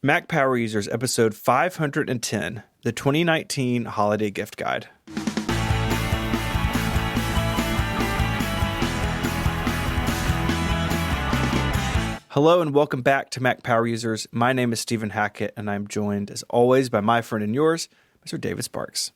Mac Power Users, episode 510, the 2019 Holiday Gift Guide. Hello and welcome back to Mac Power Users. My name is Stephen Hackett, and I'm joined, as always, by my friend and yours, Mr. David Sparks.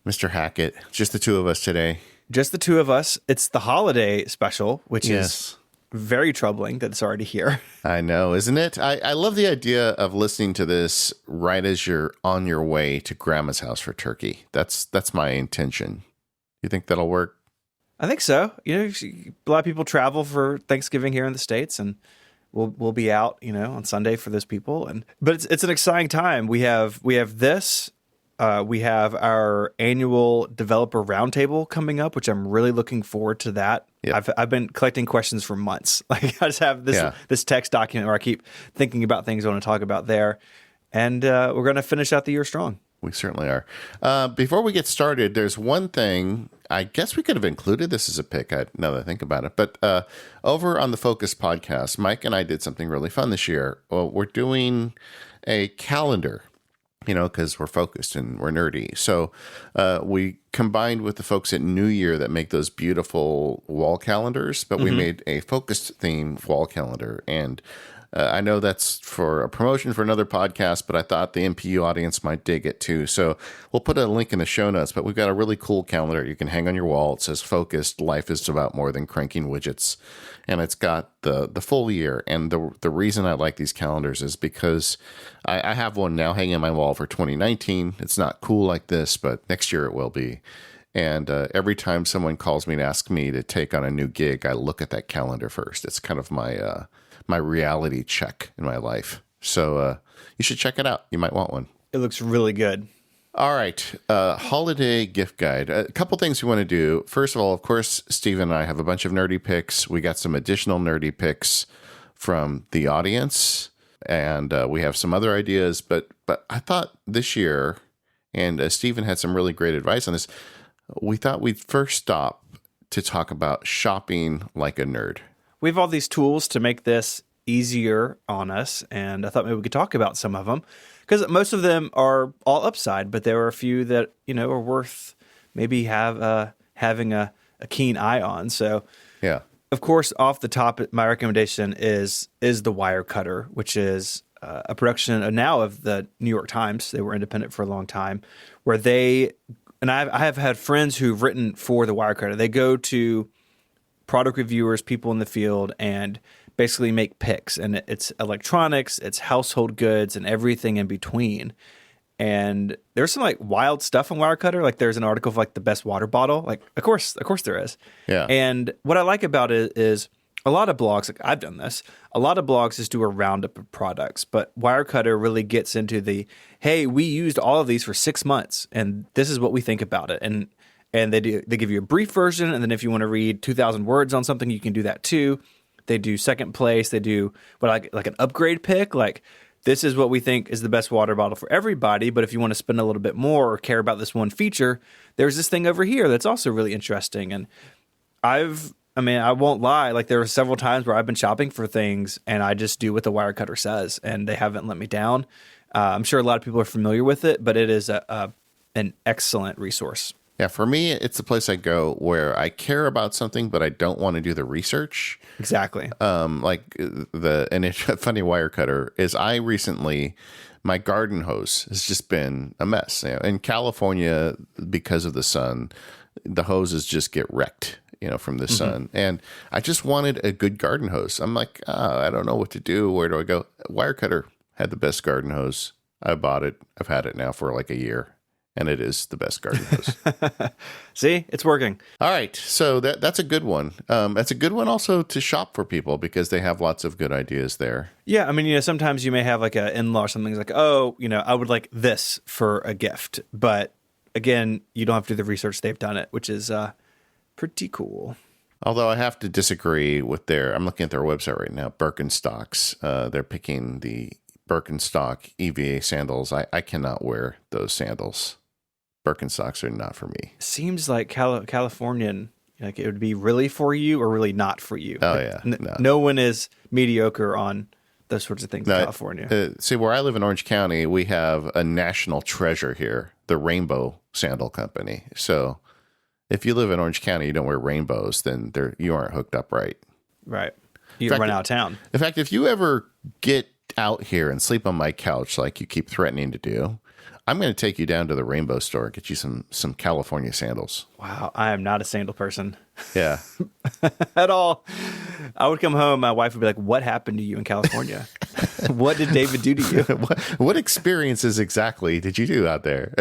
Mr. Hackett, just the two of us today. Just the two of us. It's the holiday special, which is very troubling that it's already here. I know, isn't it? I love the idea of listening to this right as you're on your way to Grandma's house for turkey. That's my intention. You think that'll work? I think so. You know, a lot of people travel for Thanksgiving here in the States, and we'll be out, you know, on Sunday for those people. But it's an exciting time. We have this. We have our annual developer roundtable coming up, which I'm really looking forward to that. Yep. I've been collecting questions for months. Like I just have this text document where I keep thinking about things I want to talk about there. And we're going to finish out the year strong. We certainly are. Before we get started, there's one thing. I guess we could have included this as a pick, now that I think about it. But over on the Focus podcast, Mike and I did something really fun this year. Well, we're doing a calendar, you know, because we're focused and we're nerdy. So we combined with the folks at New Year that make those beautiful wall calendars, but we made a focused theme wall calendar. And I know that's for a promotion for another podcast, but I thought the MPU audience might dig it too. So we'll put a link in the show notes, but we've got a really cool calendar you can hang on your wall. It says focused, life is about more than cranking widgets. And it's got the full year. And the reason I like these calendars is because I have one now hanging on my wall for 2019. It's not cool like this, but next year it will be. And every time someone calls me and asks me to take on a new gig, I look at that calendar first. It's kind of my reality check in my life. So you should check it out. You might want one. It looks really good. All right. Holiday gift guide. A couple things we want to do. First of all, of course, Steven and I have a bunch of nerdy picks. We got some additional nerdy picks from the audience, and we have some other ideas. But I thought this year, and Steven had some really great advice on this, we thought we'd first stop to talk about shopping like a nerd. We have all these tools to make this easier on us, and I thought maybe we could talk about some of them, because most of them are all upside, but there are a few that, you know, are worth maybe having a keen eye on. So, yeah, of course, off the top, my recommendation is the Wirecutter, which is a production now of the New York Times. They were independent for a long time, where I have had friends who've written for the Wirecutter. They go to product reviewers, people in the field, and basically make picks. And it's electronics, it's household goods, and everything in between. And there's some like wild stuff on Wirecutter. Like there's an article of like the best water bottle. Like of course there is. Yeah. And what I like about it is a lot of blogs, like I've done this, a lot of blogs just do a roundup of products, but Wirecutter really gets into the, hey, we used all of these for 6 months, and this is what we think about it. And they give you a brief version, and then if you want to read 2,000 words on something, you can do that too. They do second place. They do like an upgrade pick. Like this is what we think is the best water bottle for everybody. But if you want to spend a little bit more or care about this one feature, there's this thing over here that's also really interesting. And I won't lie. Like there were several times where I've been shopping for things and I just do what the Wirecutter says, and they haven't let me down. I'm sure a lot of people are familiar with it, but it is an excellent resource. Yeah, for me, it's a place I go where I care about something, but I don't want to do the research. Exactly. And it's funny Wirecutter is my garden hose has just been a mess. You know, in California, because of the sun, the hoses just get wrecked, you know, from the sun. And I just wanted a good garden hose. I'm like, I don't know what to do. Where do I go? Wirecutter had the best garden hose. I bought it. I've had it now for like a year. And it is the best garden hose. See, it's working. All right. So that's a good one. That's a good one also to shop for people because they have lots of good ideas there. Yeah. I mean, you know, sometimes you may have like an in-law or something like, oh, you know, I would like this for a gift. But again, you don't have to do the research. They've done it, which is pretty cool. Although I have to disagree with I'm looking at their website right now, Birkenstocks. They're picking the Birkenstock EVA sandals. I cannot wear those sandals. Birkenstocks are not for me. Seems like Californian, like it would be really for you or really not for you. Oh, like, yeah. No one is mediocre on those sorts of things in California. See, where I live in Orange County, we have a national treasure here, the Rainbow Sandal Company. So if you live in Orange County, you don't wear rainbows, then you aren't hooked up right. Right. You run out of town. In fact, if you ever get out here and sleep on my couch like you keep threatening to do, I'm going to take you down to the Rainbow store and get you some California sandals. Wow, I am not a sandal person. Yeah. At all. I would come home, my wife would be like, what happened to you in California? What did David do to you? What experiences exactly did you do out there?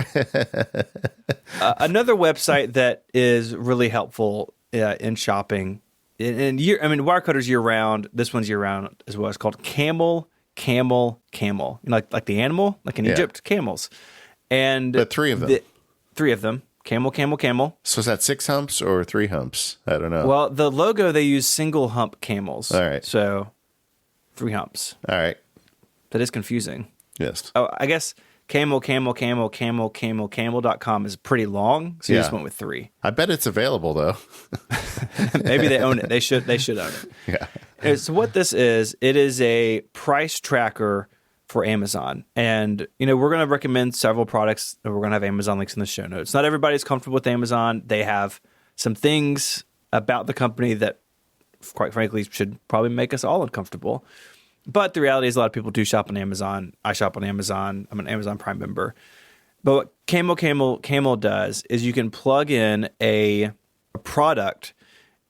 Another website that is really helpful in shopping, Wirecutter's year round. This one's year round as well. It's called Camel. Like the animal, like in Egypt, camels. And but three of them. Three of them. Camel. So is that 6 humps or 3 humps? I don't know. Well, the logo, they use single hump camels. All right. So 3 humps. All right. That is confusing. Yes. Oh, I guess camel.com is pretty long, so you just went with 3. I bet it's available though. Maybe they own it. They should own it. Yeah. So what this is, it is a price tracker for Amazon. And, we're going to recommend several products, and we're going to have Amazon links in the show notes. Not everybody's comfortable with Amazon. They have some things about the company that, quite frankly, should probably make us all uncomfortable. But the reality is a lot of people do shop on Amazon. I shop on Amazon. I'm an Amazon Prime member. But what Camel does is you can plug in a product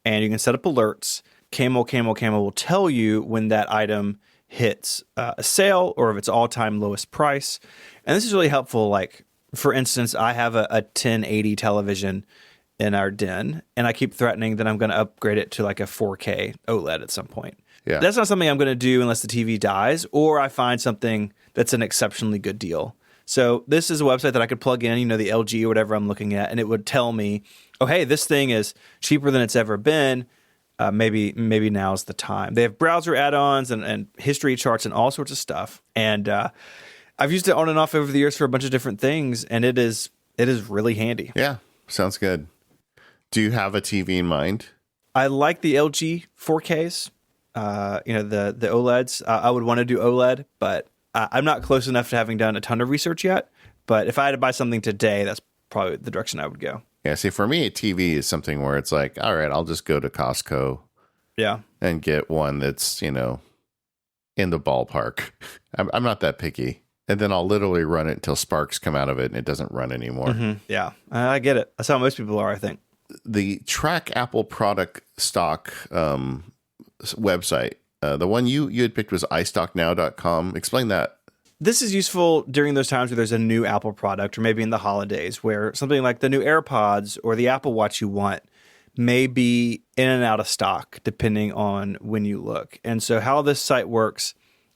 and you can set up alerts. Camel will tell you when that item hits a sale or if it's all-time lowest price. And this is really helpful. Like, for instance, I have a 1080 television in our den, and I keep threatening that I'm going to upgrade it to like a 4K OLED at some point. Yeah. That's not something I'm going to do unless the TV dies or I find something that's an exceptionally good deal. So this is a website that I could plug in, the LG or whatever I'm looking at, and it would tell me, oh, hey, this thing is cheaper than it's ever been. Maybe now's the time. They have browser add-ons and history charts and all sorts of stuff. And I've used it on and off over the years for a bunch of different things, and it is really handy. Yeah, sounds good. Do you have a TV in mind? I like the LG 4Ks. The OLEDs. I would want to do OLED, but I'm not close enough to having done a ton of research yet. But if I had to buy something today, that's probably the direction I would go. Yeah, see, for me, a TV is something where it's like, all right, I'll just go to Costco and get one that's, in the ballpark. I'm not that picky. And then I'll literally run it until sparks come out of it and it doesn't run anymore. Mm-hmm. Yeah, I get it. That's how most people are, I think. The Track Apple Product Stock website, the one you had picked was iStockNow.com. Explain that. This is useful during those times where there's a new Apple product, or maybe in the holidays where something like the new AirPods or the Apple Watch you want may be in and out of stock depending on when you look. And so how this site works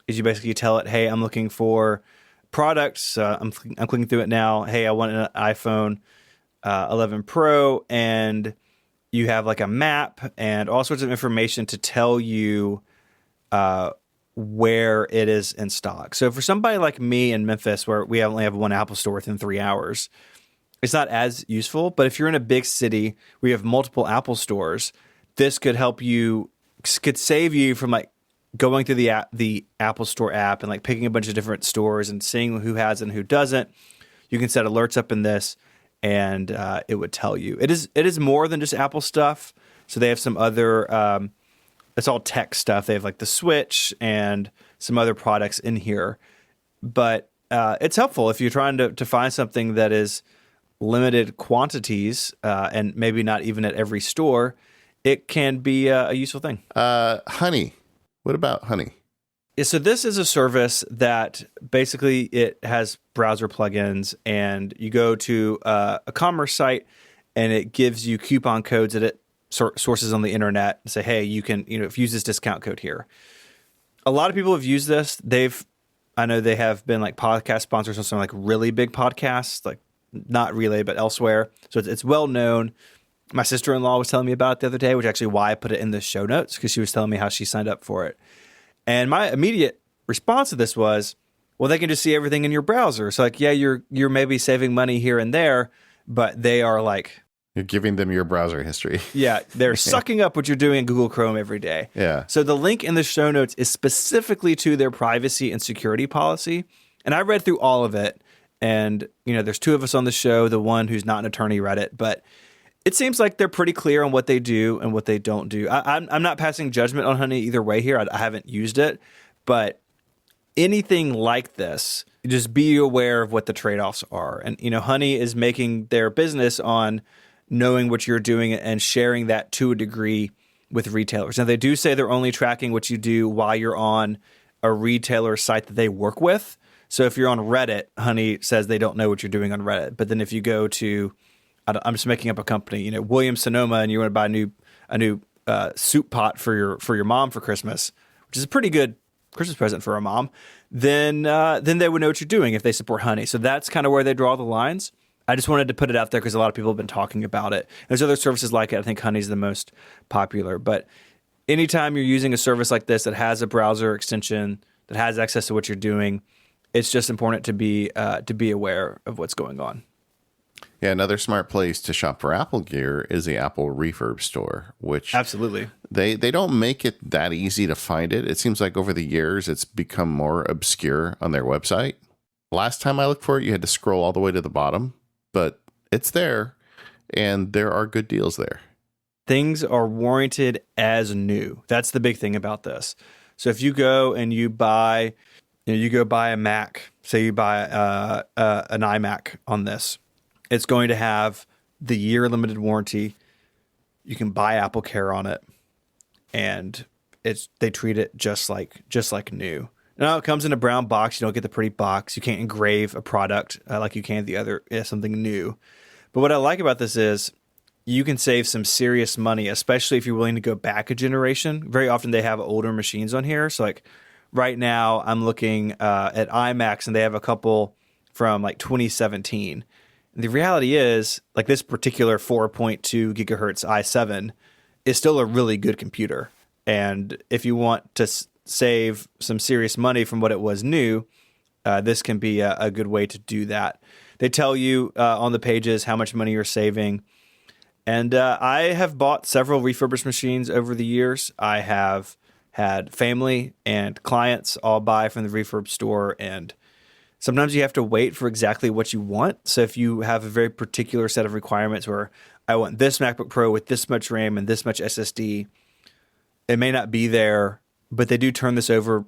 is you basically tell it, hey, I'm looking for products. I'm clicking through it now. Hey, I want an iPhone 11 Pro, and you have like a map and all sorts of information to tell you where it is in stock. So for somebody like me in Memphis, where we only have one Apple store within 3 hours, it's not as useful. But if you're in a big city where you have multiple Apple stores, this could help you, could save you from like going through the Apple Store app and like picking a bunch of different stores and seeing who has and who doesn't. You can set alerts up in this, and it would tell you. It is more than just Apple stuff. So they have some other. It's all tech stuff. They have like the Switch and some other products in here. But it's helpful if you're trying to find something that is limited quantities and maybe not even at every store. It can be a useful thing. Honey. What about Honey? Yeah, so this is a service that basically it has browser plugins, and you go to a commerce site and it gives you coupon codes that it sources on the internet and say, hey, you can, if you use this discount code here. A lot of people have used this. I know they have been like podcast sponsors on some like really big podcasts, like not Relay, but elsewhere. So it's well known. My sister-in-law was telling me about it the other day, which is actually why I put it in the show notes, because she was telling me how she signed up for it. And my immediate response to this was, well, they can just see everything in your browser. So like, yeah, you're maybe saving money here and there, but they are like You're giving them your browser history. Yeah, they're sucking up what you're doing in Google Chrome every day. Yeah. So the link in the show notes is specifically to their privacy and security policy. And I read through all of it. And, there's two of us on the show, the one who's not an attorney read it. But it seems like they're pretty clear on what they do and what they don't do. I'm not passing judgment on Honey either way here. I haven't used it. But anything like this, just be aware of what the trade-offs are. And, Honey is making their business on knowing what you're doing and sharing that to a degree with retailers. Now, they do say they're only tracking what you do while you're on a retailer site that they work with. So if you're on Reddit, Honey says they don't know what you're doing on Reddit. But then if you go to, I'm just making up a company, Williams Sonoma, and you want to buy a new soup pot for your mom for Christmas, which is a pretty good Christmas present for a mom, then they would know what you're doing if they support Honey. So that's kind of where they draw the lines. I just wanted to put it out there because a lot of people have been talking about it. There's other services like it. I think Honey's the most popular. But anytime you're using a service like this that has a browser extension, that has access to what you're doing, it's just important to be aware of what's going on. Yeah, another smart place to shop for Apple gear is the Apple Refurb store, which absolutely they don't make it that easy to find it. It seems like over the years it's become more obscure on their website. Last time I looked for it, you had to scroll all the way to the bottom, but it's there, and there are good deals there. Things are warranted as new. That's the big thing about this. So if you go and you buy a Mac, say you buy an iMac on this, it's going to have the year limited warranty. You can buy Apple Care on it, and they treat it just like new. Now it comes in a brown box. You don't get the pretty box. You can't engrave a product like you can the other something new. But what I like about this is you can save some serious money, especially if you're willing to go back a generation. Very often they have older machines on here. So like right now I'm looking at iMacs, and they have a couple from like 2017. And the reality is, like, this particular 4.2 gigahertz i7 is still a really good computer. And if you want to save some serious money from what it was new, this can be a good way to do that. They tell you on the pages how much money you're saving. And I have bought several refurbished machines over the years. I have had family and clients all buy from the refurb store, and sometimes you have to wait for exactly what you want. So if you have a very particular set of requirements where I want this MacBook Pro with this much RAM and this much SSD, it may not be there, but they do turn this over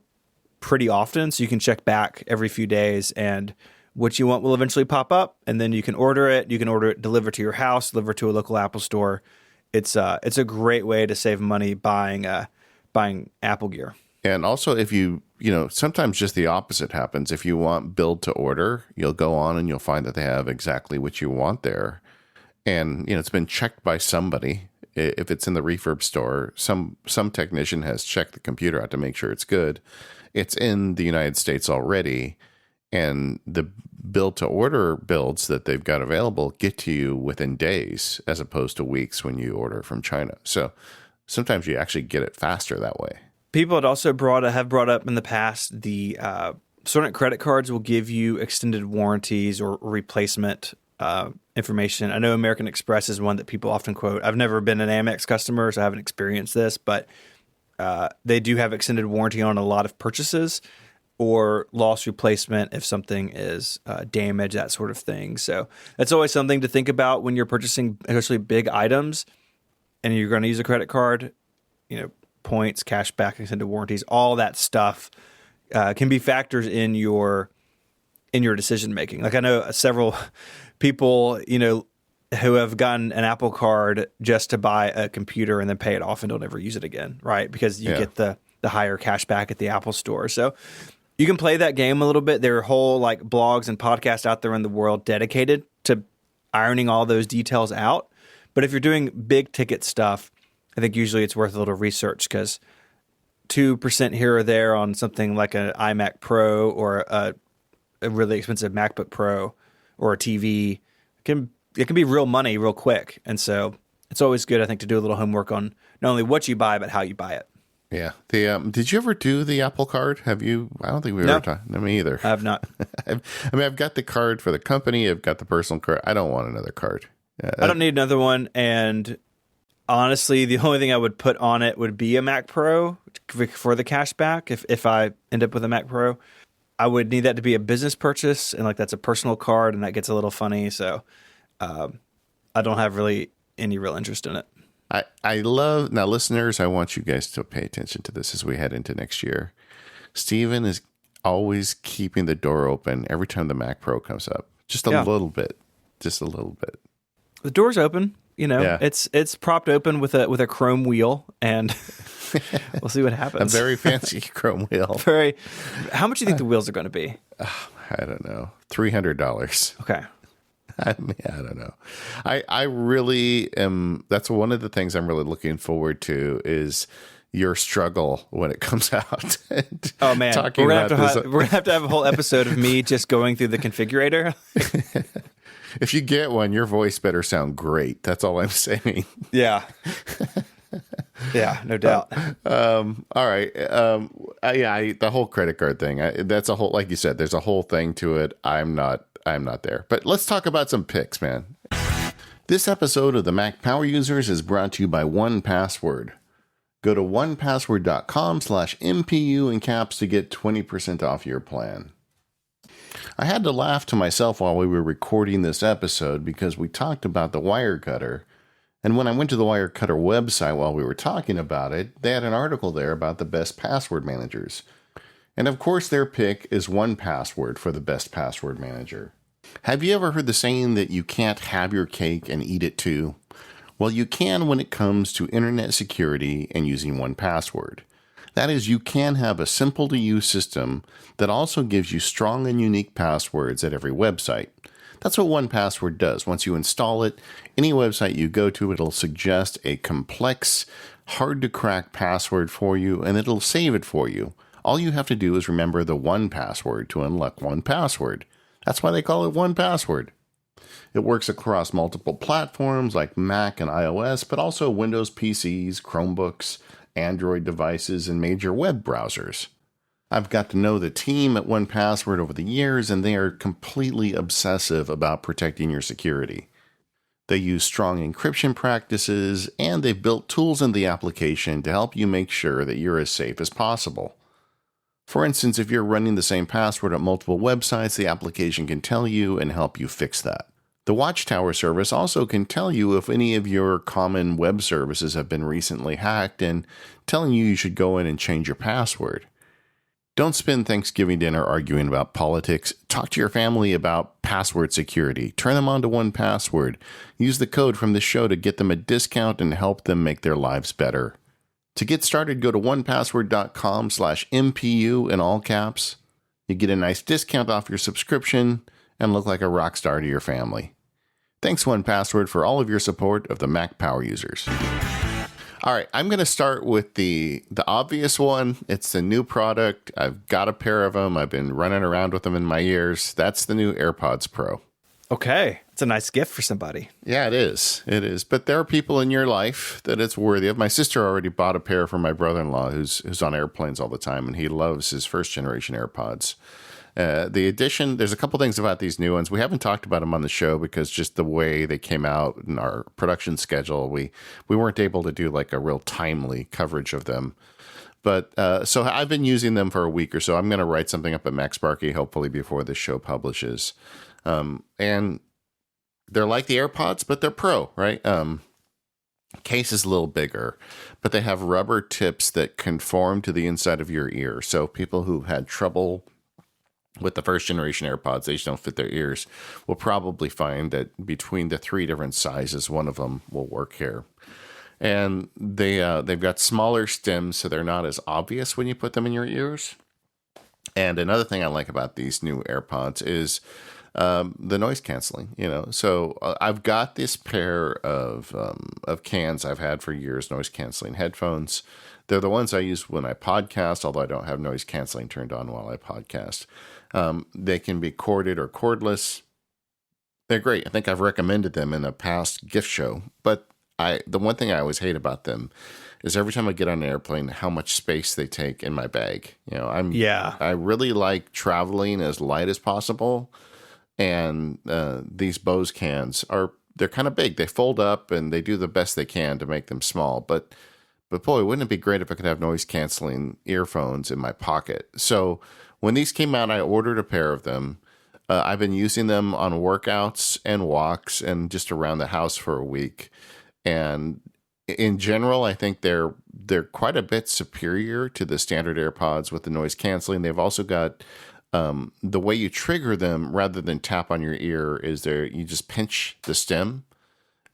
pretty often. So you can check back every few days, and what you want will eventually pop up, and then you can order it. You can order it delivered to your house, delivered to a local Apple store. It's a great way to save money buying Apple gear. And also, if sometimes just the opposite happens. If you want build to order, you'll go on and you'll find that they have exactly what you want there. And, it's been checked by somebody. If it's in the refurb store, some technician has checked the computer out to make sure it's good. It's in the United States already. And the build to order builds that they've got available get to you within days as opposed to weeks when you order from China. So sometimes you actually get it faster that way. People had also have brought up in the past the certain credit cards will give you extended warranties or replacement information. I know American Express is one that people often quote. I've never been an Amex customer, so I haven't experienced this, but they do have extended warranty on a lot of purchases or loss replacement if something is damaged, that sort of thing. So that's always something to think about when you're purchasing especially big items and you're going to use a credit card. Points, cash back, extended warranties, all that stuff can be factors in your decision making. Like I know several people, who have gotten an Apple card just to buy a computer and then pay it off and don't ever use it again, right? Because you get the higher cash back at the Apple store. So you can play that game a little bit. There are whole like blogs and podcasts out there in the world dedicated to ironing all those details out. But if you're doing big ticket stuff, I think usually it's worth a little research because 2% here or there on something like an iMac Pro or a really expensive MacBook Pro or a TV it can be real money real quick. And so it's always good, I think, to do a little homework on not only what you buy, but how you buy it. Yeah. Did you ever do the Apple card? Have you? I don't think we've ever talked. No, me either. I have not. I've got the card for the company. I've got the personal card. I don't want another card. I don't need another one. And honestly, the only thing I would put on it would be a Mac Pro for the cashback. If I end up with a Mac Pro, I would need that to be a business purchase, and like that's a personal card, and that gets a little funny. So I don't have really any real interest in it. I love, now listeners, I want you guys to pay attention to this as we head into next year. Steven is always keeping the door open every time the Mac Pro comes up. Just a little bit. Just a little bit. The door's open. It's propped open with a chrome wheel, and we'll see what happens. A very fancy chrome wheel. How much do you think the wheels are going to be? I don't know. $300. Okay. I don't know. I really am. That's one of the things I'm really looking forward to is your struggle when it comes out. Oh man, we're gonna have to have a whole episode of me just going through the configurator. If you get one, your voice better sound great. That's all I'm saying. Yeah. Yeah, no doubt. All right. The whole credit card thing. That's a whole, like you said, there's a whole thing to it. I'm not there. But let's talk about some picks, man. This episode of the Mac Power Users is brought to you by 1Password. Go to 1password.com/MPU in caps to get 20% off your plan. I had to laugh to myself while we were recording this episode because we talked about the Wirecutter. And when I went to the Wirecutter website while we were talking about it, they had an article there about the best password managers. And of course, their pick is 1Password for the best password manager. Have you ever heard the saying that you can't have your cake and eat it too? Well, you can when it comes to internet security and using 1Password. That is, you can have a simple-to-use system that also gives you strong and unique passwords at every website. That's what 1Password does. Once you install it, any website you go to, it'll suggest a complex, hard-to-crack password for you, and it'll save it for you. All you have to do is remember the 1Password to unlock 1Password. That's why they call it 1Password. It works across multiple platforms like Mac and iOS, but also Windows PCs, Chromebooks, Android devices, and major web browsers. I've got to know the team at 1Password over the years, and they are completely obsessive about protecting your security. They use strong encryption practices, and they've built tools in the application to help you make sure that you're as safe as possible. For instance, if you're running the same password at multiple websites, the application can tell you and help you fix that. The Watchtower service also can tell you if any of your common web services have been recently hacked and telling you should go in and change your password. Don't spend Thanksgiving dinner arguing about politics. Talk to your family about password security. Turn them on to 1Password. Use the code from the show to get them a discount and help them make their lives better. To get started, go to 1password.com/MPU in all caps. You get a nice discount off your subscription and look like a rock star to your family. Thanks, 1Password, for all of your support of the Mac Power Users. All right, I'm going to start with the obvious one. It's a new product. I've got a pair of them. I've been running around with them in my ears. That's the new AirPods Pro. Okay, it's a nice gift for somebody. Yeah, it is. It is. But there are people in your life that it's worthy of. My sister already bought a pair for my brother-in-law who's on airplanes all the time, and he loves his first-generation AirPods. The addition, there's a couple things about these new ones. We haven't talked about them on the show because just the way they came out in our production schedule, we weren't able to do like a real timely coverage of them. But so I've been using them for a week or so. I'm going to write something up at MacSparky, hopefully before this show publishes. And they're like the AirPods, but they're Pro, right? Case is a little bigger, but they have rubber tips that conform to the inside of your ear. So people who had trouble with the first generation AirPods, they just don't fit their ears, will probably find that between the three different sizes, one of them will work here. And they've got smaller stems, so they're not as obvious when you put them in your ears. And another thing I like about these new AirPods is the noise canceling. So I've got this pair of cans I've had for years, noise canceling headphones. They're the ones I use when I podcast, although I don't have noise canceling turned on while I podcast. They can be corded or cordless. They're great. I think I've recommended them in a past gift show. But the one thing I always hate about them is every time I get on an airplane, how much space they take in my bag. I really like traveling as light as possible. And these Bose cans are they're kind of big. They fold up and they do the best they can to make them small. But boy, wouldn't it be great if I could have noise canceling earphones in my pocket? So when these came out, I ordered a pair of them. I've been using them on workouts and walks and just around the house for a week. And in general, I think they're quite a bit superior to the standard AirPods with the noise canceling. They've also got the way you trigger them rather than tap on your ear is you just pinch the stem.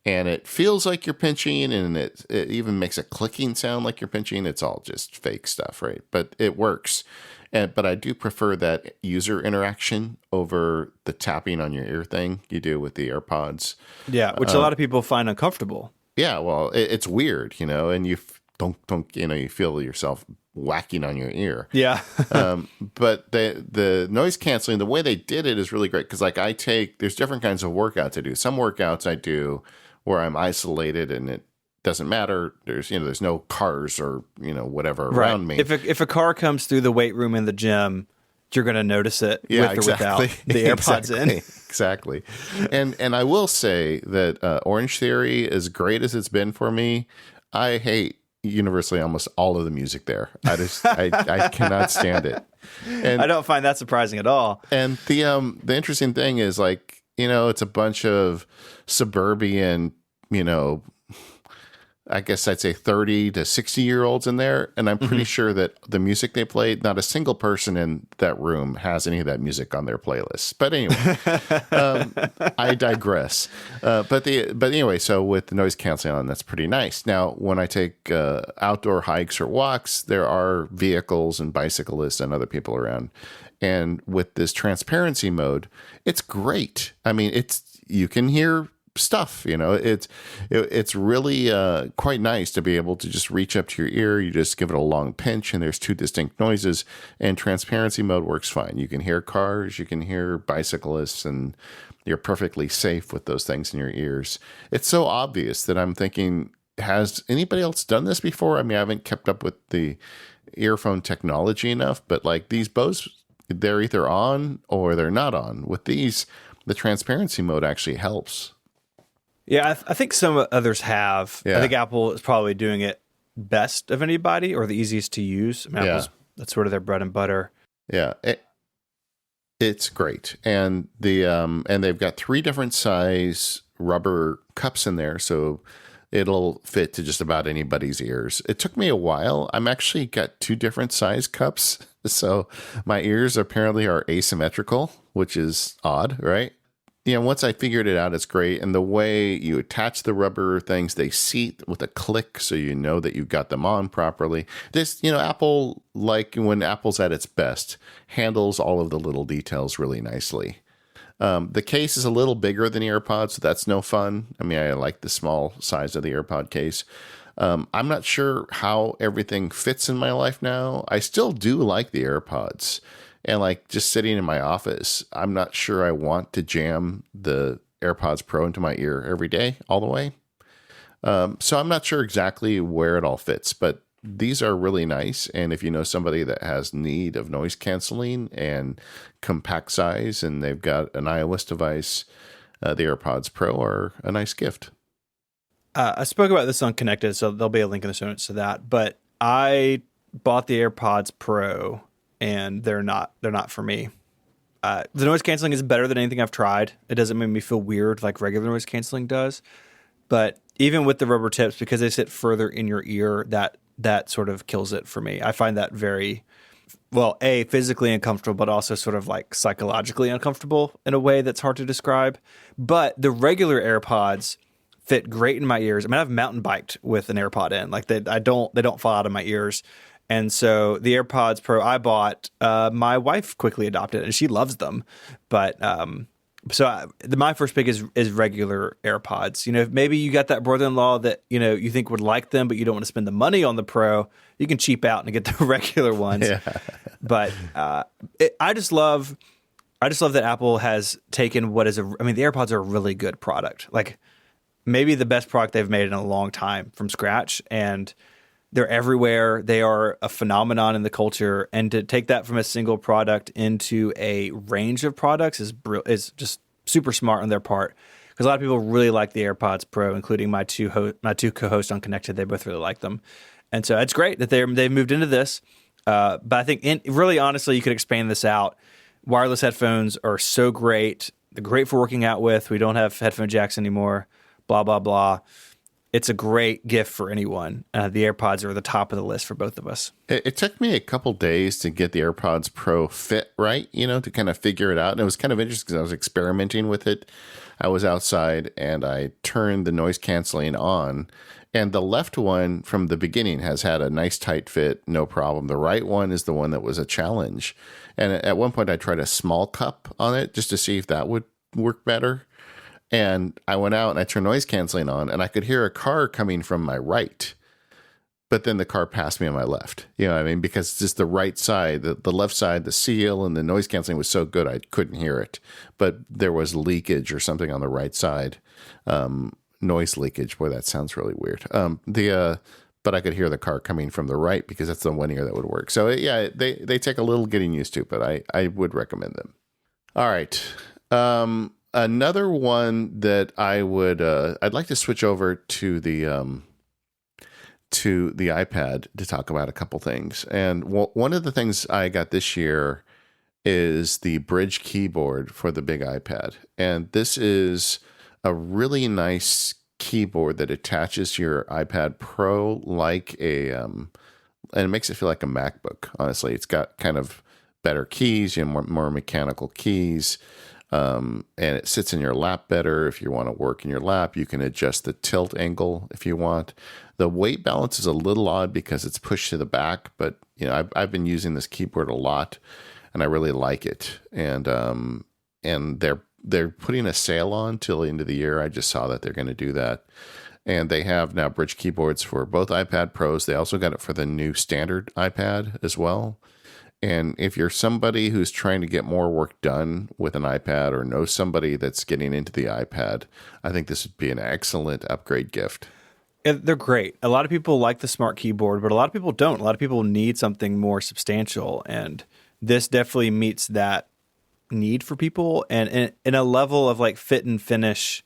And it feels like you're pinching, and it even makes a clicking sound like you're pinching. It's all just fake stuff, right? But it works. But I do prefer that user interaction over the tapping on your ear thing you do with the AirPods. Yeah, which a lot of people find uncomfortable. Yeah, well, it's weird, and you don't, you feel yourself whacking on your ear. Yeah. But the noise canceling, the way they did it is really great because, like, there's different kinds of workouts I do. Some workouts I do where I'm isolated and it doesn't matter. There's no cars or whatever around me. If a car comes through the weight room in the gym, you're going to notice it with or without the AirPods in. Exactly. And I will say that Orange Theory, as great as it's been for me, I hate universally almost all of the music there. I cannot stand it. And I don't find that surprising at all. And the interesting thing is, like, it's a bunch of suburban, I guess I'd say 30 to 60-year-olds in there. And I'm pretty sure that the music they played, not a single person in that room has any of that music on their playlists. But anyway, I digress. But anyway, so with the noise canceling on, that's pretty nice. Now, when I take outdoor hikes or walks, there are vehicles and bicyclists and other people around. And with this transparency mode, it's great. I mean, you can hear stuff, it's really quite nice to be able to just reach up to your ear. You just give it a long pinch and there's two distinct noises, and transparency mode works fine. You can hear cars, you can hear bicyclists, and you're perfectly safe with those things in your ears. It's so obvious that I'm thinking, has anybody else done this before? I mean, I haven't kept up with the earphone technology enough, but like these Bose, they're either on or they're not on. With these, the transparency mode actually helps. Yeah, I think some others have. Yeah. I think Apple is probably doing it best of anybody, or the easiest to use. I mean, that's sort of their bread and butter. Yeah, it's great, and and they've got 3 different size rubber cups in there, so it'll fit to just about anybody's ears. It took me a while. I'm actually got 2 different size cups, so my ears apparently are asymmetrical, which is odd, right? Once I figured it out, it's great. And the way you attach the rubber things, they seat with a click, so you know that you got them on properly. This, Apple, like when Apple's at its best, handles all of the little details really nicely. The case is a little bigger than the AirPods, so that's no fun. I mean, I like the small size of the AirPod case. I'm not sure how everything fits in my life now. I still do like the AirPods. And like just sitting in my office, I'm not sure I want to jam the AirPods Pro into my ear every day all the way. So I'm not sure exactly where it all fits, but these are really nice. And if you know somebody that has need of noise canceling and compact size, and they've got an iOS device, the AirPods Pro are a nice gift. I spoke about this on Connected, so there'll be a link in the show notes to that. But I bought the AirPods Pro, and they're not for me. The noise canceling is better than anything I've tried. It doesn't make me feel weird like regular noise canceling does. But even with the rubber tips, because they sit further in your ear, that sort of kills it for me. I find that very, physically uncomfortable, but also sort of like psychologically uncomfortable in a way that's hard to describe. But the regular AirPods fit great in my ears. I mean, I've mountain biked with an AirPod in. Like they don't fall out of my ears. And so the AirPods Pro I bought, my wife quickly adopted, and she loves them. But my first pick is regular AirPods. Maybe you got that brother-in-law that you think would like them, but you don't want to spend the money on the Pro. You can cheap out and get the regular ones. Yeah. But I just love that Apple has taken the AirPods are a really good product. Like maybe the best product they've made in a long time from scratch, and they're everywhere. They are a phenomenon in the culture, and to take that from a single product into a range of products is just super smart on their part. because a lot of people really like the AirPods Pro, including my two co-hosts on Connected. They both really like them, and so it's great that they've moved into this. But I think, really honestly, you could expand this out. Wireless headphones are so great. They're great for working out with. We don't have headphone jacks anymore. Blah blah blah. It's a great gift for anyone. The AirPods are at the top of the list for both of us. It took me a couple days to get the AirPods Pro fit right, to kind of figure it out. And it was kind of interesting because I was experimenting with it. I was outside and I turned the noise canceling on. And the left one from the beginning has had a nice tight fit, no problem. The right one is the one that was a challenge. And at one point I tried a small cup on it just to see if that would work better. And I went out and I turned noise canceling on and I could hear a car coming from my right. But then the car passed me on my left. You know what I mean? Because it's just the right side, the left side, the seal and the noise canceling was so good I couldn't hear it. But there was leakage or something on the right side. Noise leakage. Boy, that sounds really weird. But I could hear the car coming from the right because that's the one ear that would work. So yeah, they take a little getting used to, but I would recommend them. All right. Another one that I'd like to switch over to the iPad to talk about a couple things. And one of the things I got this year is the Bridge keyboard for the big iPad. And this is a really nice keyboard that attaches to your iPad Pro like and it makes it feel like a MacBook. Honestly, it's got kind of better keys, more mechanical keys. And it sits in your lap better. If you want to work in your lap, you can adjust the tilt angle if you want. The weight balance is a little odd because it's pushed to the back, but I've been using this keyboard a lot, and I really like it. And they're putting a sale on till the end of the year. I just saw that they're going to do that, and they have now Bridge keyboards for both iPad Pros. They also got it for the new standard iPad as well. And if you're somebody who's trying to get more work done with an iPad or know somebody that's getting into the iPad, I think this would be an excellent upgrade gift. They're great. A lot of people like the smart keyboard, but a lot of people don't. A lot of people need something more substantial, and this definitely meets that need for people, and in a level of like fit and finish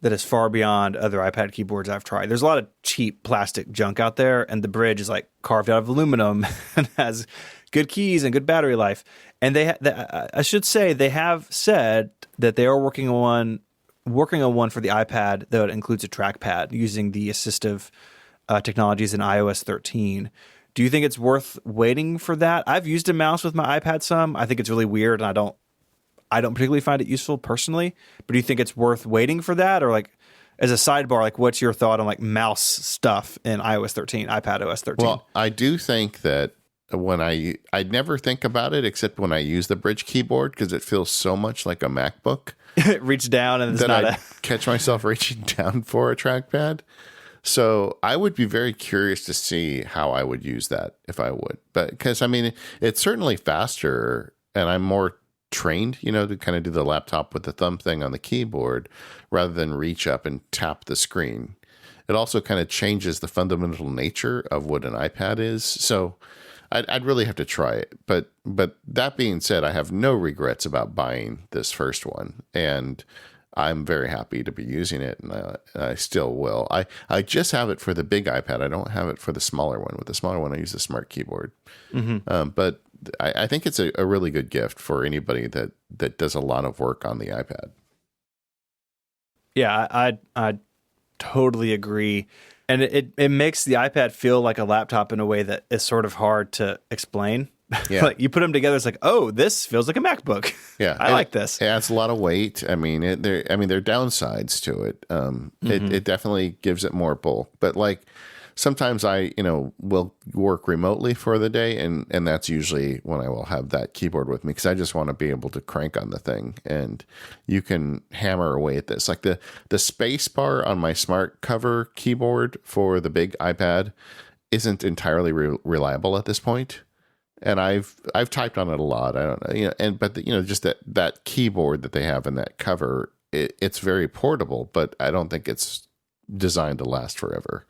that is far beyond other iPad keyboards I've tried. There's a lot of cheap plastic junk out there, and the Bridge is like carved out of aluminum and has good keys and good battery life. And I should say they have said that they are working on one for the iPad that includes a trackpad using the assistive technologies in iOS 13. Do you think it's worth waiting for that? I've used a mouse with my iPad some. I think it's really weird, and I don't particularly find it useful personally. But do you think it's worth waiting for that, or like as a sidebar, like what's your thought on like mouse stuff in iOS 13, iPad OS 13? Well, I do think that when I never think about it except when I use the Bridge keyboard because it feels so much like a MacBook. Reach down and it's not catch myself reaching down for a trackpad. So I would be very curious to see how I would use that if I would. But because I mean, it's certainly faster and I'm more trained, to kind of do the laptop with the thumb thing on the keyboard rather than reach up and tap the screen. It also kind of changes the fundamental nature of what an iPad is. So I'd really have to try it. But that being said, I have no regrets about buying this first one. And I'm very happy to be using it, and I still will. I just have it for the big iPad. I don't have it for the smaller one. With the smaller one, I use the smart keyboard. Mm-hmm. But I think it's a really good gift for anybody that does a lot of work on the iPad. Yeah, I totally agree. And it makes the iPad feel like a laptop in a way that is sort of hard to explain. Yeah. Like you put them together, it's like, oh, this feels like a MacBook. Yeah, I like this. It adds a lot of weight. I mean, there are downsides to it. It definitely gives it more bulk. But like sometimes I, will work remotely for the day, and that's usually when I will have that keyboard with me because I just want to be able to crank on the thing, and you can hammer away at this. Like the space bar on my smart cover keyboard for the big iPad isn't entirely reliable at this point. And I've typed on it a lot. I don't know, but just that keyboard that they have in that cover, it's very portable, but I don't think it's designed to last forever.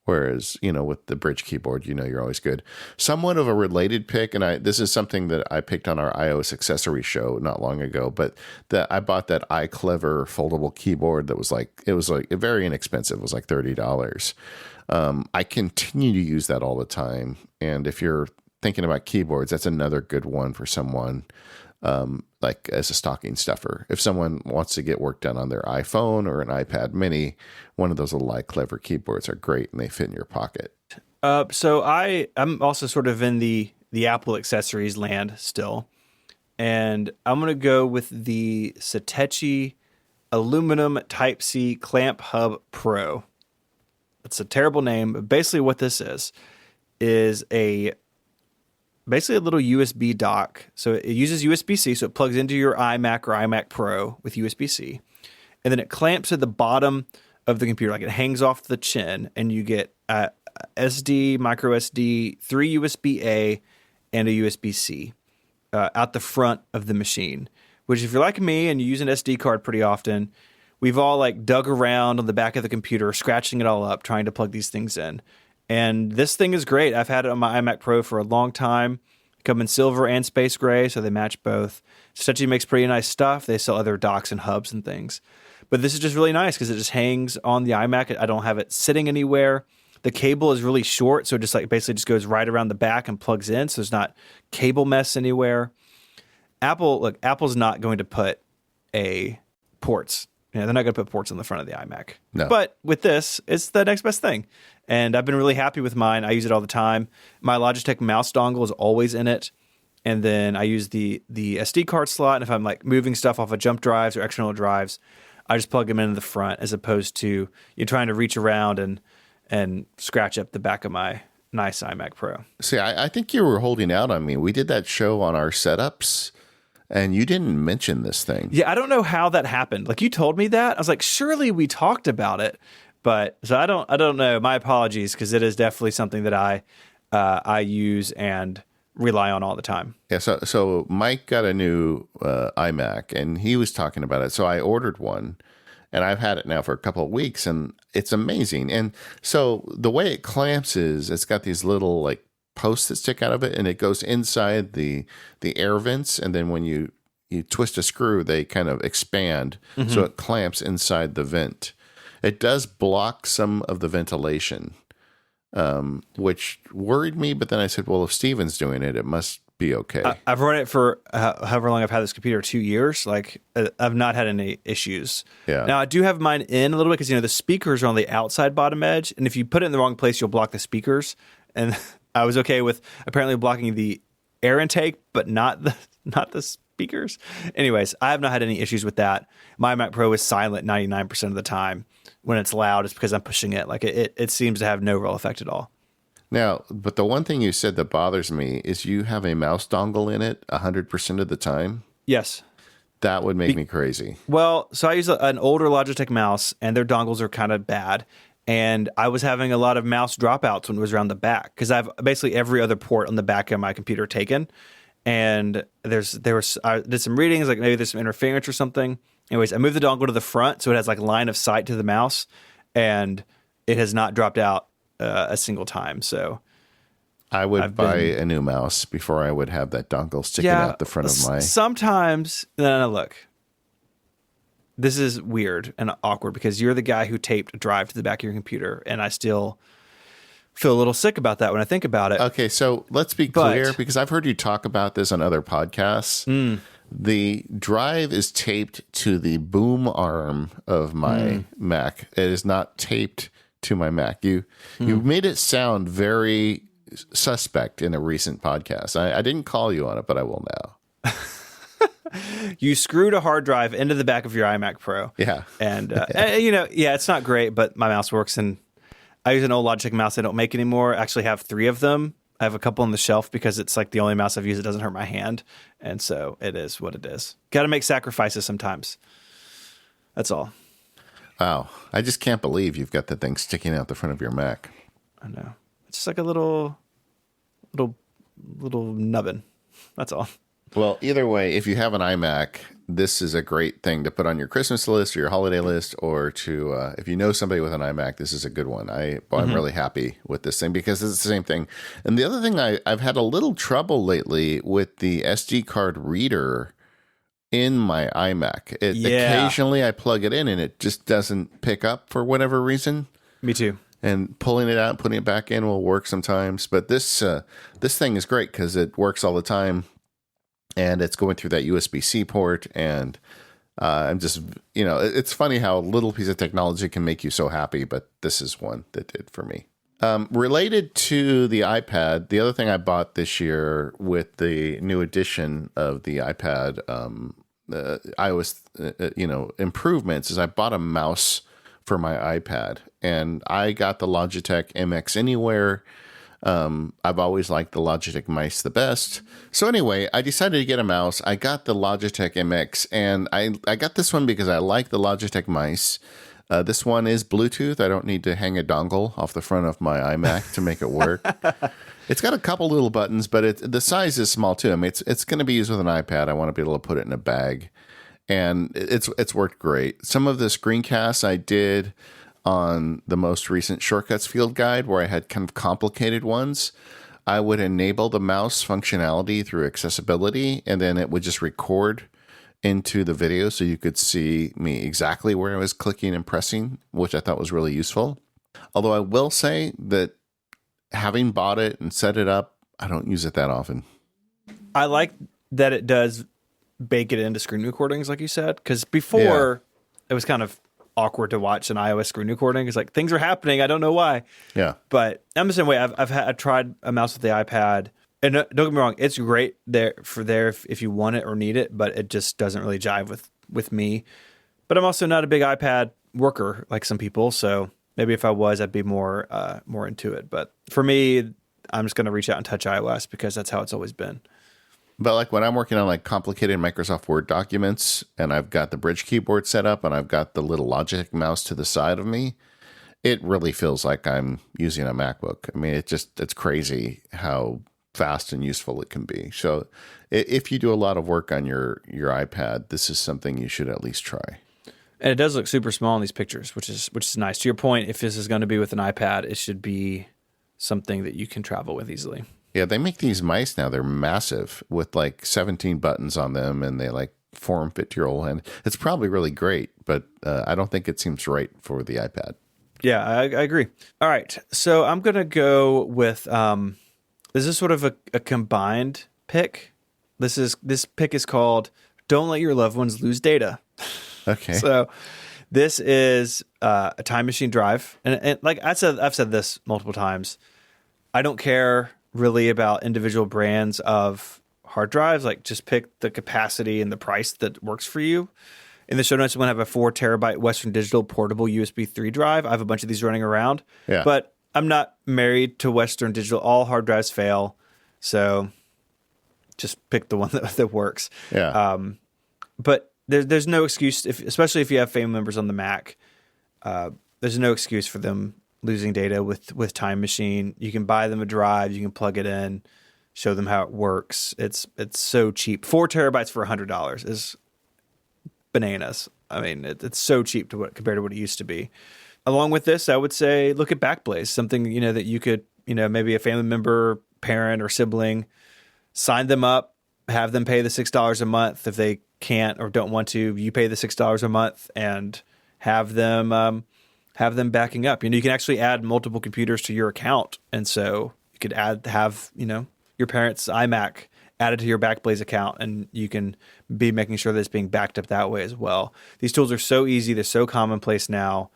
Whereas, with the bridge keyboard, you're always good. Somewhat of a related pick, and this is something that I picked on our iOS accessory show not long ago, but I bought that iClever foldable keyboard that was very inexpensive. It was like $30. I continue to use that all the time. And if you're thinking about keyboards, that's another good one for someone, like as a stocking stuffer. If someone wants to get work done on their iPhone or an iPad mini, one of those little iClever keyboards are great and they fit in your pocket. So I'm also sort of in the Apple accessories land still. And I'm going to go with the Satechi Aluminum Type-C Clamp Hub Pro. It's a terrible name, but basically what this is basically a little USB dock. So it uses USB-C, so it plugs into your iMac or iMac Pro with USB-C. And then it clamps at the bottom of the computer, like it hangs off the chin, and you get SD, micro SD, 3 USB-A, and a USB-C out the front of the machine. Which, if you're like me and you use an SD card pretty often, we've all like dug around on the back of the computer, scratching it all up, trying to plug these things in. And this thing is great. I've had it on my iMac Pro for a long time. They come in silver and space gray, so they match both. Satechi makes pretty nice stuff. They sell other docks and hubs and things. But this is just really nice because it just hangs on the iMac. I don't have it sitting anywhere. The cable is really short, so it just basically just goes right around the back and plugs in, so there's not cable mess anywhere. Apple's not going to put ports. They're not going to put ports on the front of the iMac. No. But with this, it's the next best thing. And I've been really happy with mine. I use it all the time. My Logitech mouse dongle is always in it. And then I use the SD card slot. And if I'm like moving stuff off of jump drives or external drives, I just plug them into the front as opposed to you trying to reach around and scratch up the back of my nice iMac Pro. See, I think you were holding out on me. We did that show on our setups, and you didn't mention this thing. Yeah, I don't know how that happened. Like, you told me that. I was like, surely we talked about it. But so I don't know. My apologies, because it is definitely something that I use and rely on all the time. Yeah, so Mike got a new iMac, and he was talking about it. So I ordered one, and I've had it now for a couple of weeks, and it's amazing. And so the way it clamps is it's got these little like posts that stick out of it, and it goes inside the air vents, and then when you twist a screw, they kind of expand, so it clamps inside the vent. It does block some of the ventilation, which worried me, but then I said, well, if Steven's doing it, it must be okay. I've run it for however long I've had this computer, 2 years. Like, I've not had any issues. Yeah. Now, I do have mine in a little bit because, the speakers are on the outside bottom edge, and if you put it in the wrong place, you'll block the speakers. And I was okay with apparently blocking the air intake, but not the speakers. Anyways, I have not had any issues with that. My Mac Pro is silent 99% of the time. When it's loud, it's because I'm pushing it. Like, it seems to have no real effect at all. Now, but the one thing you said that bothers me is you have a mouse dongle in it 100% of the time. Yes. That would make me crazy. Well, so I use an older Logitech mouse, and their dongles are kind of bad. And I was having a lot of mouse dropouts when it was around the back because I have basically every other port on the back of my computer taken. And I did some readings, like maybe there's some interference or something. Anyways, I moved the dongle to the front so it has like line of sight to the mouse, and it has not dropped out a single time. So I would buy a new mouse before I would have that dongle sticking out the front of my. Sometimes, no, look. This is weird and awkward because you're the guy who taped a drive to the back of your computer, and I still feel a little sick about that when I think about it. Okay, so let's be clear, because I've heard you talk about this on other podcasts. The drive is taped to the boom arm of my Mac. It is not taped to my Mac. You made it sound very suspect in a recent podcast. I didn't call you on it, but I will now. You screwed a hard drive into the back of your iMac Pro. Yeah. And, it's not great, but my mouse works. And I use an old Logitech mouse I don't make anymore. I actually have 3 of them. I have a couple on the shelf because it's like the only mouse I've used that doesn't hurt my hand. And so it is what it is. Got to make sacrifices sometimes. That's all. Wow. I just can't believe you've got the thing sticking out the front of your Mac. I know. It's just like a little nubbin. That's all. Well, either way, if you have an iMac, this is a great thing to put on your Christmas list or your holiday list, or to if you know somebody with an iMac, this is a good one. I'm really happy with this thing because it's the same thing. And the other thing, I've had a little trouble lately with the SD card reader in my iMac. Occasionally I plug it in and it just doesn't pick up for whatever reason. Me too. And pulling it out and putting it back in will work sometimes. But this thing is great because it works all the time. And it's going through that USB-C port. And I'm just, it's funny how a little piece of technology can make you so happy. But this is one that did for me. Related to the iPad, the other thing I bought this year with the new edition of the iPad iOS, improvements is I bought a mouse for my iPad. And I got the Logitech MX Anywhere. I've always liked the Logitech mice the best. So anyway, I decided to get a mouse. I got the Logitech MX, and I got this one because I like the Logitech mice. This one is Bluetooth. I don't need to hang a dongle off the front of my iMac to make it work. It's got a couple little buttons, but the size is small too. I mean, it's going to be used with an iPad. I want to be able to put it in a bag, and it's worked great. Some of the screencasts I did on the most recent Shortcuts field guide, where I had kind of complicated ones, I would enable the mouse functionality through accessibility, and then it would just record into the video so you could see me exactly where I was clicking and pressing, which I thought was really useful. Although I will say that having bought it and set it up, I don't use it that often. I like that it does bake it into screen recordings, like you said, because before it was kind of awkward to watch an iOS screen recording. It's like things are happening. I don't know why. Yeah. But I'm the same way. I've tried a mouse with the iPad, and don't get me wrong, it's great there if you want it or need it, but it just doesn't really jive with me. But I'm also not a big iPad worker like some people, so maybe if I was, I'd be more into it. But for me, I'm just going to reach out and touch iOS because that's how it's always been. But like when I'm working on like complicated Microsoft Word documents and I've got the Bridge keyboard set up and I've got the little Logitech mouse to the side of me, it really feels like I'm using a MacBook. I mean, it's crazy how fast and useful it can be. So if you do a lot of work on your iPad, this is something you should at least try. And it does look super small in these pictures, which is nice. To your point, if this is going to be with an iPad, it should be something that you can travel with easily. Yeah, they make these mice now. They're massive with like 17 buttons on them, and they like form fit to your whole hand. It's probably really great, but I don't think it seems right for the iPad. Yeah, I agree. All right, so I'm going to go with this is sort of a combined pick. This pick is called "Don't Let Your Loved Ones Lose Data." Okay. So this is a time machine drive, and like I've said this multiple times. I don't care really about individual brands of hard drives. Like, just pick the capacity and the price that works for you. In the show notes, I'm going to have a 4 terabyte Western Digital portable USB 3 drive. I have a bunch of these running around, but I'm not married to Western Digital. All hard drives fail, so just pick the one that works. Yeah. But there's no excuse, especially if you have family members on the Mac. There's no excuse for them losing data with Time Machine. You can buy them a drive, you can plug it in, show them how it works. It's so cheap. 4 terabytes for $100 is bananas. I mean, it's so cheap compared to what it used to be. Along with this, I would say look at Backblaze, something that you could maybe a family member, parent, or sibling, sign them up, have them pay the $6 a month. If they can't or don't want to, you pay the $6 a month and have them backing up. You can actually add multiple computers to your account, and so you could have your parents' iMac added to your Backblaze account, and you can be making sure that it's being backed up that way as well. These tools are so easy; they're so commonplace now.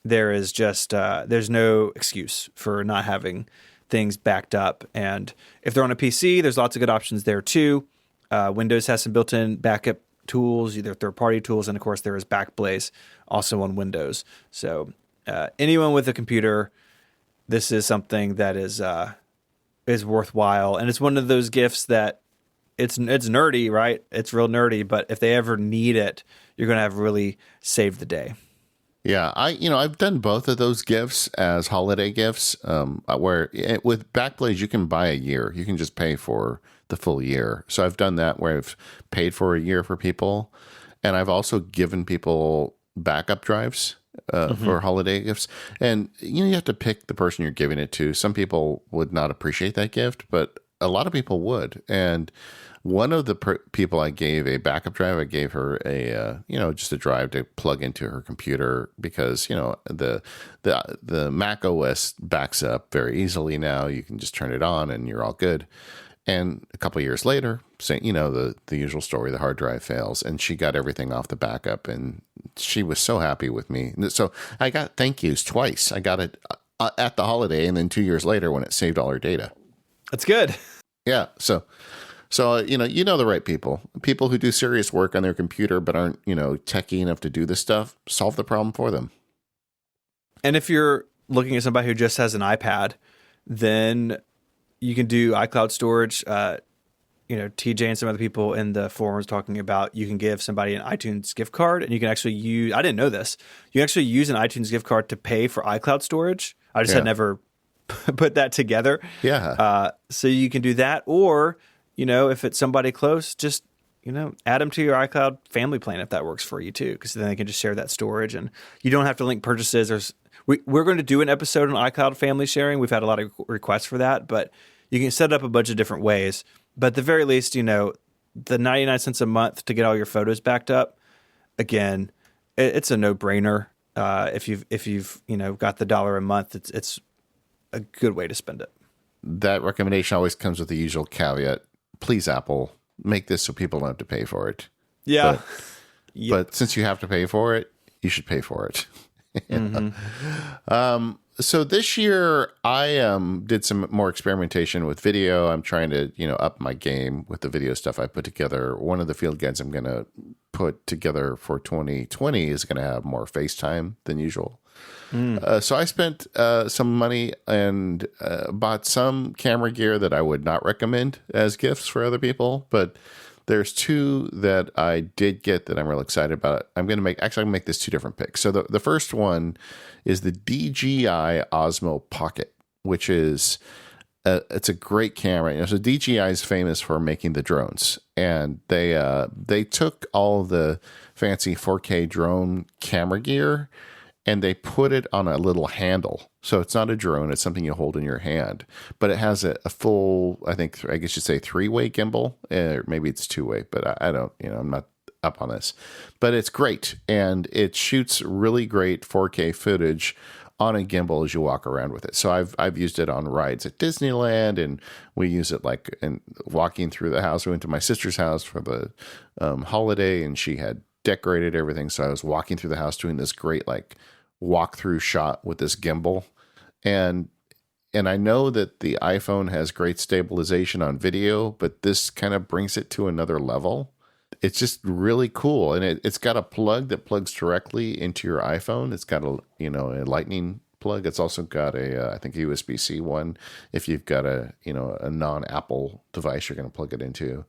There is just there's no excuse for not having things backed up, and if they're on a PC, there's lots of good options there too. Windows has some built-in backup tools, either third-party tools, and of course there is Backblaze also on Windows. So anyone with a computer, this is something that is worthwhile, and it's one of those gifts that it's nerdy, right? It's real nerdy, but if they ever need it, you're going to have really saved the day. Yeah, I've done both of those gifts as holiday gifts, where with Backblaze you can buy a year. You can just pay for the full year. So I've done that where I've paid for a year for people, and I've also given people backup drives for holiday gifts. And you have to pick the person you're giving it to. Some people would not appreciate that gift, but a lot of people would. And one of the people I gave a backup drive, I gave her a just a drive to plug into her computer because the Mac OS backs up very easily now. You can just turn it on and you're all good. And a couple of years later, the usual story, the hard drive fails, and she got everything off the backup, and she was so happy with me. So I got thank yous twice. I got it at the holiday, and then 2 years later when it saved all her data. That's good. Yeah. So the right people who do serious work on their computer but aren't techie enough to do this stuff. Solve the problem for them. And if you're looking at somebody who just has an iPad, then you can do iCloud storage. TJ and some other people in the forums talking about you can give somebody an iTunes gift card, and you can actually use. I didn't know this. You can actually use an iTunes gift card to pay for iCloud storage. I just had never put that together. Yeah. So you can do that, or if it's somebody close, just add them to your iCloud family plan if that works for you too, because then they can just share that storage, and you don't have to link purchases. We're going to do an episode on iCloud family sharing. We've had a lot of requests for that, but you can set it up a bunch of different ways. But at the very least, the 99 cents a month to get all your photos backed up, again, it's a no-brainer. If you've got the $1 a month, it's a good way to spend it. That recommendation always comes with the usual caveat. Please, Apple, make this so people don't have to pay for it. Yeah. But since you have to pay for it, you should pay for it. Mm-hmm. So this year I did some more experimentation with video. I'm trying to up my game with the video stuff I put together. One of the field guides I'm going to put together for 2020 is going to have more FaceTime than usual. So I spent some money and bought some camera gear that I would not recommend as gifts for other people, but there's two that I did get that I'm real excited about. I'm going to make this two different picks. So the first one is the DJI Osmo Pocket, which is it's a great camera. So DJI is famous for making the drones, and they took all the fancy 4K drone camera gear and they put it on a little handle. So it's not a drone, it's something you hold in your hand. But it has a full, I guess you'd say 3-way gimbal. Or maybe it's 2-way, but I don't, I'm not up on this. But it's great. And it shoots really great 4K footage on a gimbal as you walk around with it. So I've used it on rides at Disneyland, and we use it in walking through the house. We went to my sister's house for the holiday, and she had decorated everything. So I was walking through the house doing this great walk-through shot with this gimbal, and I know that the iPhone has great stabilization on video, but this kind of brings it to another level. It's just really cool, and it's got a plug that plugs directly into your iPhone. It's got a Lightning plug. It's also got a I think a USB-C one. If you've got a non-Apple device, you're going to plug it into,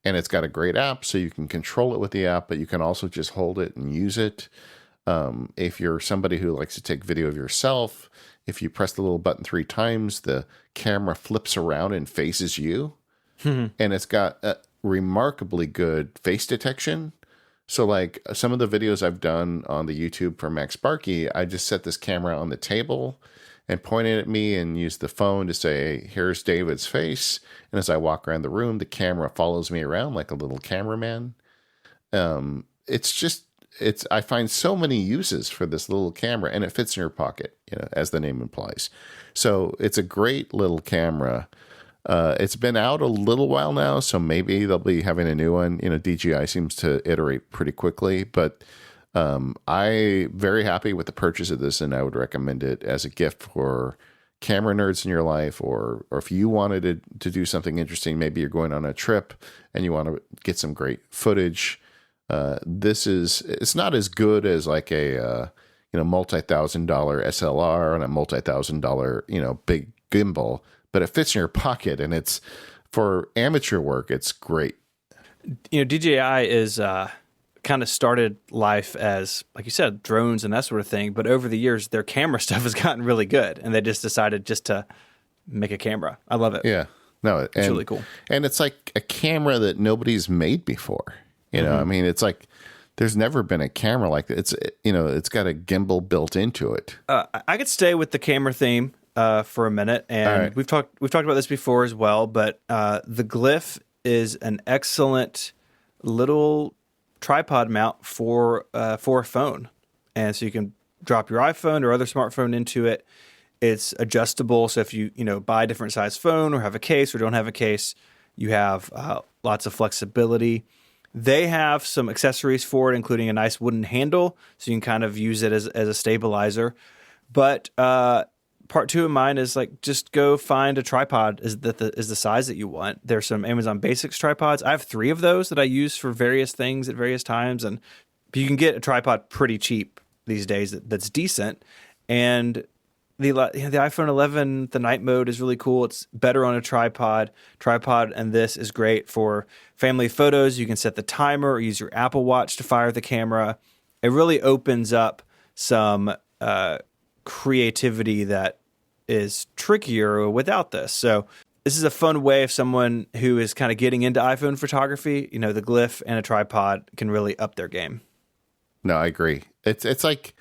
and it's got a great app, so you can control it with the app, but you can also just hold it and use it. If you're somebody who likes to take video of yourself, if you press the little button 3 times, the camera flips around and faces you. And it's got a remarkably good face detection. So some of the videos I've done on the YouTube for Max Sparky, I just set this camera on the table and point it at me and use the phone to say, here's David's face. And as I walk around the room, the camera follows me around like a little cameraman. I find so many uses for this little camera, and it fits in your pocket, as the name implies. So it's a great little camera. It's been out a little while now, so maybe they'll be having a new one. DJI seems to iterate pretty quickly, but I'm very happy with the purchase of this, and I would recommend it as a gift for camera nerds in your life, or if you wanted to do something interesting. Maybe you're going on a trip and you want to get some great footage. It's not as good as a multi-$1,000 SLR and a multi-$1,000 big gimbal, but it fits in your pocket, and it's for amateur work. It's great. DJI is kind of started life as, like you said, drones and that sort of thing, but over the years their camera stuff has gotten really good, and they just decided just to make a camera. I love it. Yeah. No, It's really cool. and it's like a camera that nobody's made before. You know, I mean, it's like there's never been a camera like that. It's it's got a gimbal built into it. I could stay with the camera theme for a minute, and right. we've talked about this before as well. But the Glyph is an excellent little tripod mount for a phone, and so you can drop your iPhone or other smartphone into it. It's adjustable, so if you buy a different size phone or have a case or don't have a case, you have lots of flexibility. They have some accessories for it, including a nice wooden handle, so you can kind of use it as a stabilizer. But part two of mine is like just go find a tripod is the size that you want. There's some Amazon Basics tripods. I have 3 of those that I use for various things at various times, and you can get a tripod pretty cheap these days that's decent. And the iPhone 11, the night mode is really cool. It's better on a tripod. And this is great for family photos. You can set the timer or use your Apple Watch to fire the camera. It really opens up some creativity that is trickier without this. So this is a fun way if someone who is kind of getting into iPhone photography, the Glyph and a tripod can really up their game. No, I agree. It's like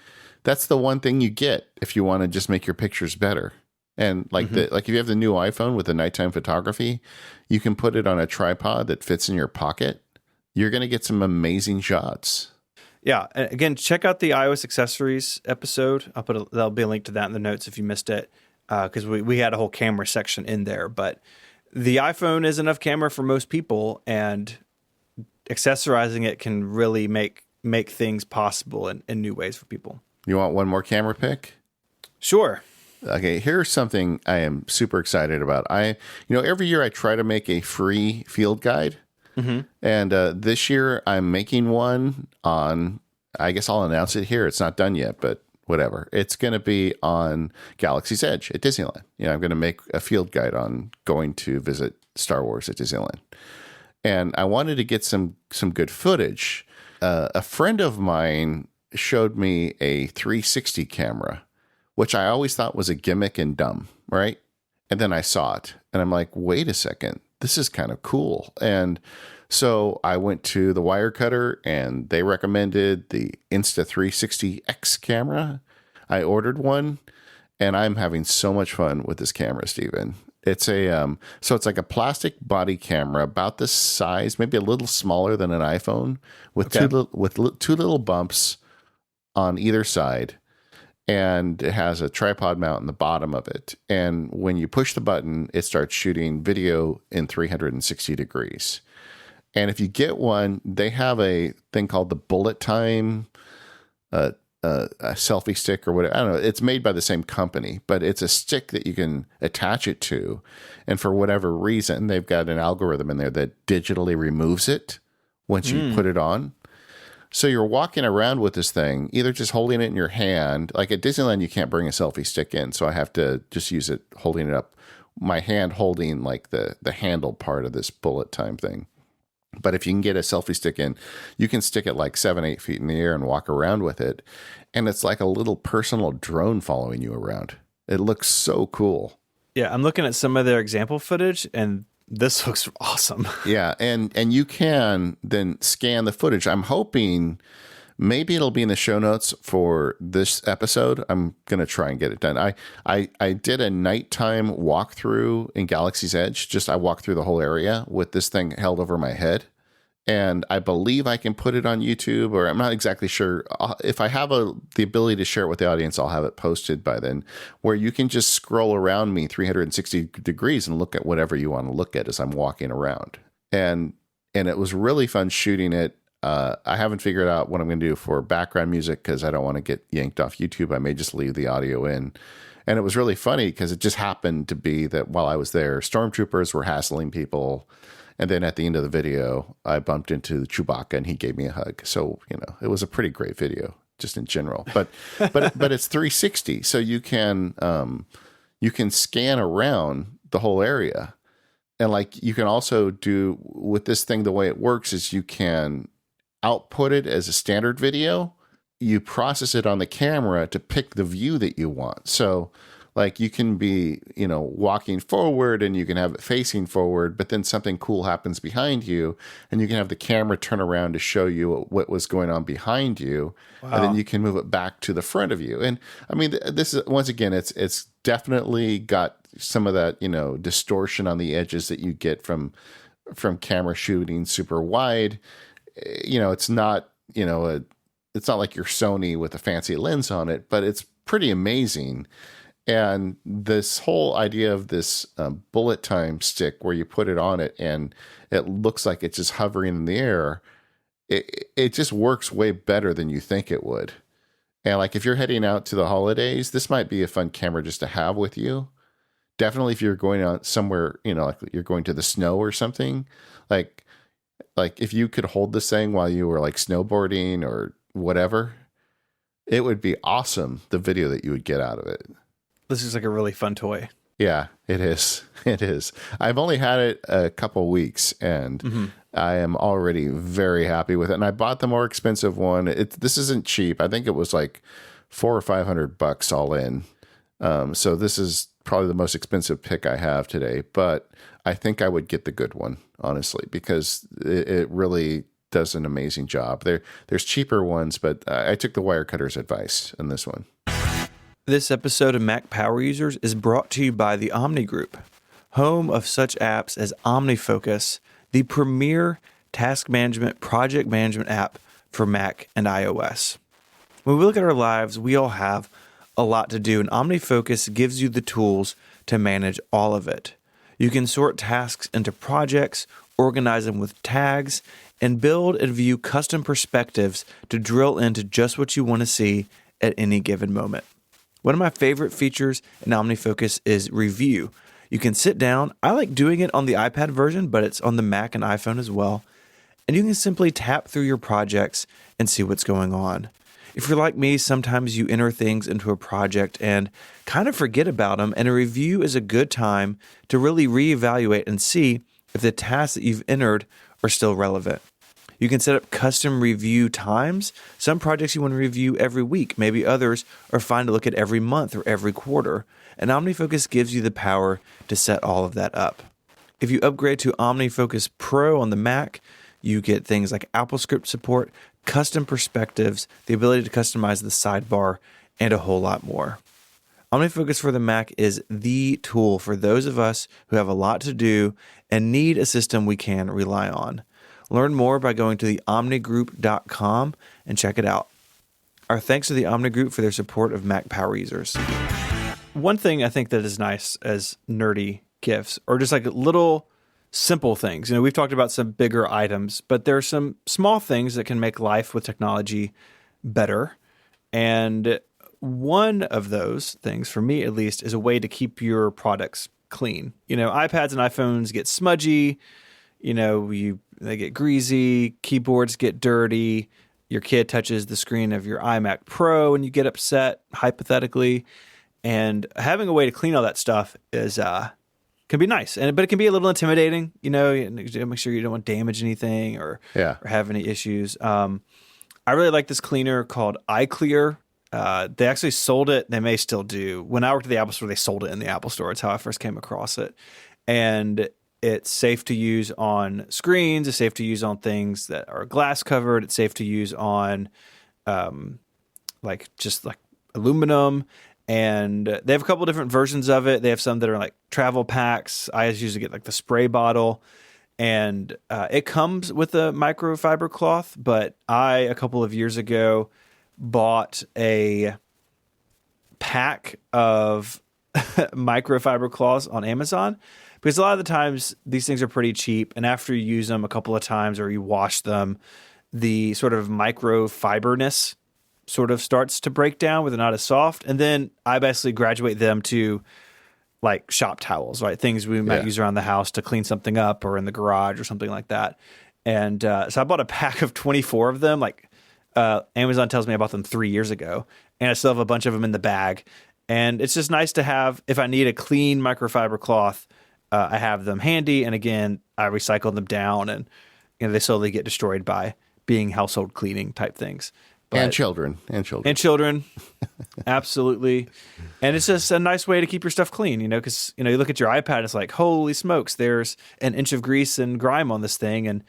that's the one thing you get if you want to just make your pictures better. And like if you have the new iPhone with the nighttime photography, you can put it on a tripod that fits in your pocket. You're going to get some amazing shots. Yeah. And again, check out the iOS accessories episode. There'll be a link to that in the notes if you missed it, because we had a whole camera section in there. But the iPhone is enough camera for most people, and accessorizing it can really make things possible in new ways for people. You want one more camera pick? Sure. Okay, here's something I am super excited about. Every year I try to make a free field guide. And this year I'm making one on, I guess I'll announce it here. It's not done yet, but whatever. It's going to be on Galaxy's Edge at Disneyland. I'm going to make a field guide on going to visit Star Wars at Disneyland. And I wanted to get some good footage. A friend of mine showed me a 360 camera, which I always thought was a gimmick and dumb, right? And then I saw it and I'm like, wait a second, this is kind of cool. And so I went to the Wirecutter and they recommended the Insta360X camera. I ordered one and I'm having so much fun with this camera, Stephen. It's it's like a plastic body camera about this size, maybe a little smaller than an iPhone, with two little bumps on either side, and it has a tripod mount in the bottom of it. And when you push the button, it starts shooting video in 360 degrees. And if you get one, they have a thing called the Bullet Time a selfie stick or whatever. I don't know. It's made by the same company, but it's a stick that you can attach it to. And for whatever reason, they've got an algorithm in there that digitally removes it once you put it on. So you're walking around with this thing, either just holding it in your hand. Like at Disneyland, you can't bring a selfie stick in. So I have to just use it holding it up, my hand holding like the handle part of this Bullet Time thing. But if you can get a selfie stick in, you can stick it like 7-8 feet in the air and walk around with it. And it's like a little personal drone following you around. It looks so cool. Yeah, I'm looking at some of their example footage, and this looks awesome. Yeah, and you can then scan the footage. I'm hoping maybe it'll be in the show notes for this episode. I'm going to try and get it done. I did a nighttime walkthrough in Galaxy's Edge. I walked through the whole area with this thing held over my head. And I believe I can put it on YouTube, or I'm not exactly sure. If I have the ability to share it with the audience, I'll have it posted by then, where you can just scroll around me 360 degrees and look at whatever you want to look at as I'm walking around. And it was really fun shooting it. I haven't figured out what I'm going to do for background music because I don't want to get yanked off YouTube. I may just leave the audio in. And it was really funny because it just happened to be that while I was there, stormtroopers were hassling people. And then at the end of the video, I bumped into Chewbacca and he gave me a hug. So, it was a pretty great video just in general. But it's 360. So you can scan around the whole area. And like you can also do with this thing, the way it works is you can output it as a standard video. You process it on the camera to pick the view that you want. So Like you can be, walking forward and you can have it facing forward, but then something cool happens behind you and you can have the camera turn around to show you what was going on behind you. Wow. And then you can move it back to the front of you. And I mean, this is, once again, it's definitely got some of that, distortion on the edges that you get from camera shooting super wide. It's not, it's not like your Sony with a fancy lens on it, but it's pretty amazing. And this whole idea of this bullet time stick where you put it on it and it looks like it's just hovering in the air, it just works way better than you think it would. And like if you're heading out to the holidays, this might be a fun camera just to have with you. Definitely if you're going out somewhere, like you're going to the snow or something, like if you could hold this thing while you were like snowboarding or whatever, it would be awesome, the video that you would get out of it. This is like a really fun toy. Yeah, it is. It is. I've only had it a couple weeks and I am already very happy with it. And I bought the more expensive one. This isn't cheap. I think it was like $400 or $500 all in. So this is probably the most expensive pick I have today, but I think I would get the good one, honestly, because it really does an amazing job. There's cheaper ones, but I took the Wirecutter's advice in this one. This episode of Mac Power Users is brought to you by the Omni Group, home of such apps as OmniFocus, the premier task management, project management app for Mac and iOS. When we look at our lives, we all have a lot to do, and OmniFocus gives you the tools to manage all of it. You can sort tasks into projects, organize them with tags, and build and view custom perspectives to drill into just what you want to see at any given moment. One of my favorite features in OmniFocus is review. You can sit down. I like doing it on the iPad version, but it's on the Mac and iPhone as well. And you can simply tap through your projects and see what's going on. If you're like me, sometimes you enter things into a project and kind of forget about them, and a review is a good time to really reevaluate and see if the tasks that you've entered are still relevant. You can set up custom review times. Some projects you want to review every week. Maybe others are fine to look at every month or every quarter. And OmniFocus gives you the power to set all of that up. If you upgrade to OmniFocus Pro on the Mac, you get things like AppleScript support, custom perspectives, the ability to customize the sidebar, and a whole lot more. OmniFocus for the Mac is the tool for those of us who have a lot to do and need a system we can rely on. Learn more by going to theomnigroup.com and check it out. Our thanks to the Omni Group for their support of Mac Power Users. One thing I think that is nice as nerdy gifts, or just like little simple things. We've talked about some bigger items, but there are some small things that can make life with technology better. And one of those things, for me at least, is a way to keep your products clean. iPads and iPhones get smudgy. They get greasy, keyboards get dirty, your kid touches the screen of your iMac Pro and you get upset, hypothetically. And having a way to clean all that stuff is can be nice, but it can be a little intimidating. Make sure you don't want to damage anything or have any issues. I really like this cleaner called iClear. They actually sold it. They may still do. When I worked at the Apple Store, they sold it in the Apple Store. It's how I first came across it. And it's safe to use on screens. It's safe to use on things that are glass covered. It's safe to use on like aluminum. And they have a couple different versions of it. They have some that are like travel packs. I usually get like the spray bottle. And it comes with a microfiber cloth. But a couple of years ago, bought a pack of microfiber cloths on Amazon. Because a lot of the times these things are pretty cheap, and after you use them a couple of times or you wash them, the sort of microfiberness sort of starts to break down where they're not as soft. And then I basically graduate them to like shop towels, right? Things we might use around the house to clean something up or in the garage or something like that. And so I bought a pack of 24 of them. Amazon tells me I bought them 3 years ago, and I still have a bunch of them in the bag. And it's just nice to have, if I need a clean microfiber cloth, I have them handy. And again, I recycle them down, and they slowly get destroyed by being household cleaning type things. And children. And children. Absolutely. And it's just a nice way to keep your stuff clean, because, you look at your iPad, it's like, holy smokes, there's an inch of grease and grime on this thing. And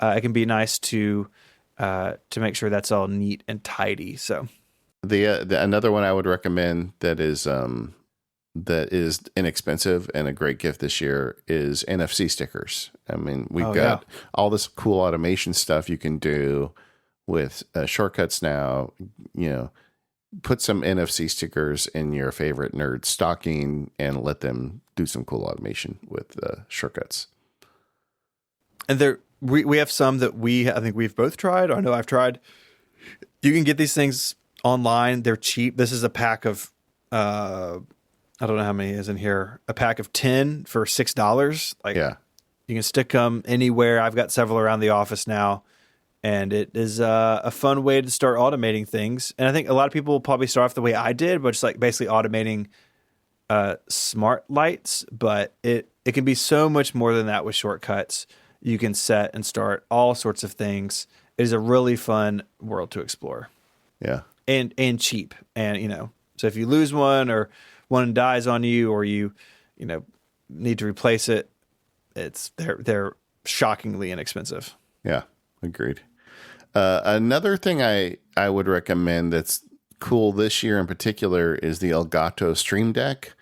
it can be nice to make sure that's all neat and tidy. So another one I would recommend that is inexpensive and a great gift this year is NFC stickers. I mean, we've got all this cool automation stuff you can do with shortcuts now. Put some NFC stickers in your favorite nerd stocking and let them do some cool automation with shortcuts. And we have some that I think we've both tried. I know I've tried. You can get these things online. They're cheap. This is a pack of, I don't know how many is in here. A pack of 10 for $6. You can stick them anywhere. I've got several around the office now. And it is a fun way to start automating things. And I think a lot of people will probably start off the way I did, which is like basically automating smart lights. But it can be so much more than that with shortcuts. You can set and start all sorts of things. It is a really fun world to explore. Yeah. And cheap. And, so if you lose one or one dies on you or you need to replace it, they're shockingly inexpensive. Yeah, agreed. Another thing I would recommend that's cool this year in particular is the Elgato Stream Deck.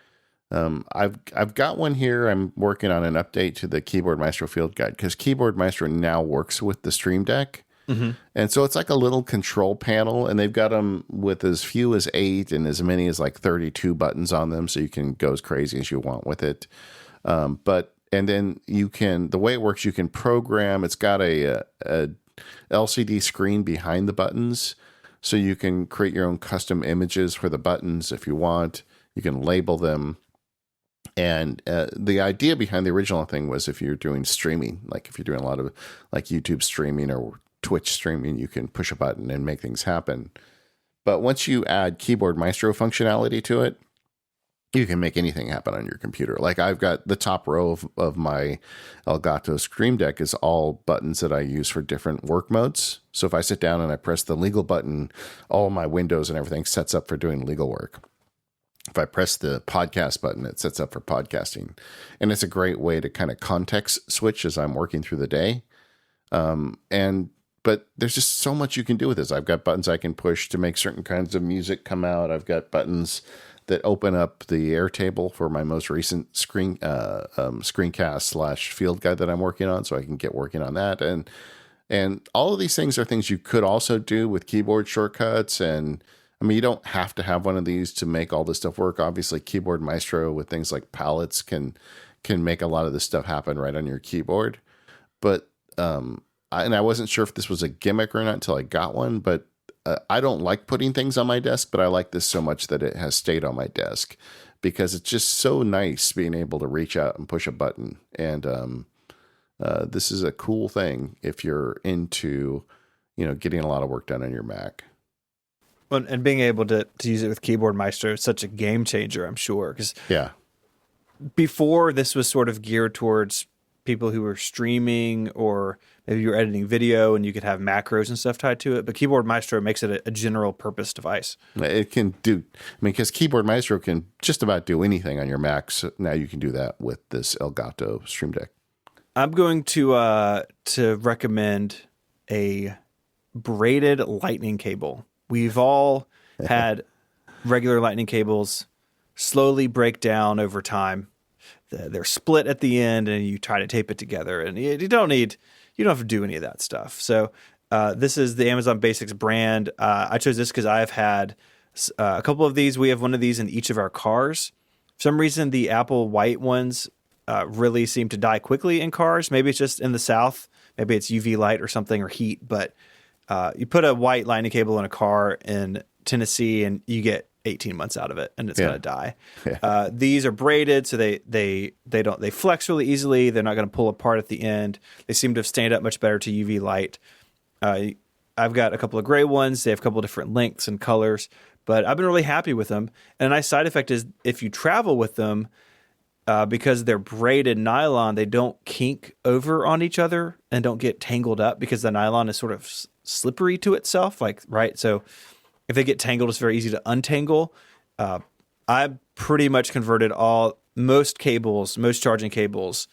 I've got one here. I'm working on an update to the Keyboard Maestro Field Guide because Keyboard Maestro now works with the Stream Deck. Mm-hmm. And so it's like a little control panel, and they've got them with as few as 8 and as many as like 32 buttons on them, so you can go as crazy as you want with it. And then the way it works, you can program. It's got a LCD screen behind the buttons, so you can create your own custom images for the buttons if you want. You can label them. And the idea behind the original thing was if you're doing streaming, like if you're doing a lot of like YouTube streaming or Twitch streaming, you can push a button and make things happen. But once you add Keyboard Maestro functionality to it, you can make anything happen on your computer. Like I've got the top row of my Elgato Stream Deck is all buttons that I use for different work modes. So if I sit down and I press the legal button, all my windows and everything sets up for doing legal work. If I press the podcast button, it sets up for podcasting. And it's a great way to kind of context switch as I'm working through the day. But there's just so much you can do with this. I've got buttons I can push to make certain kinds of music come out. I've got buttons that open up the Airtable for my most recent screencast / field guide that I'm working on, so I can get working on that. And all of these things are things you could also do with keyboard shortcuts. And I mean, you don't have to have one of these to make all this stuff work. Obviously, Keyboard Maestro with things like palettes can make a lot of this stuff happen right on your keyboard. But I wasn't sure if this was a gimmick or not until I got one, but I don't like putting things on my desk, but I like this so much that it has stayed on my desk because it's just so nice being able to reach out and push a button. And this is a cool thing if you're into, getting a lot of work done on your Mac. Well, and being able to use it with Keyboard Maestro is such a game changer, I'm sure. Because before, this was sort of geared towards people who were streaming, or maybe you were editing video and you could have macros and stuff tied to it. But Keyboard Maestro makes it a general purpose device. It can do, because Keyboard Maestro can just about do anything on your Mac. So now you can do that with this Elgato Stream Deck. I'm going to recommend a braided lightning cable. We've all had regular lightning cables slowly break down over time. They're split at the end, and you try to tape it together, and you don't have to do any of that stuff. So this is the Amazon Basics brand. I chose this because I've had a couple of these. We have one of these in each of our cars. For some reason, the Apple white ones really seem to die quickly in cars. Maybe it's just in the South. Maybe it's UV light or something, or heat. But you put a white lightning cable in a car in Tennessee, and you get 18 months out of it, and it's going to die. Yeah. These are braided, so they flex really easily. They're not going to pull apart at the end. They seem to stand up much better to UV light. I've got a couple of gray ones. They have a couple of different lengths and colors, but I've been really happy with them. And a nice side effect is if you travel with them, because they're braided nylon, they don't kink over on each other and don't get tangled up because the nylon is sort of slippery to itself. Like, right. So if they get tangled, it's very easy to untangle. I pretty much converted most charging cables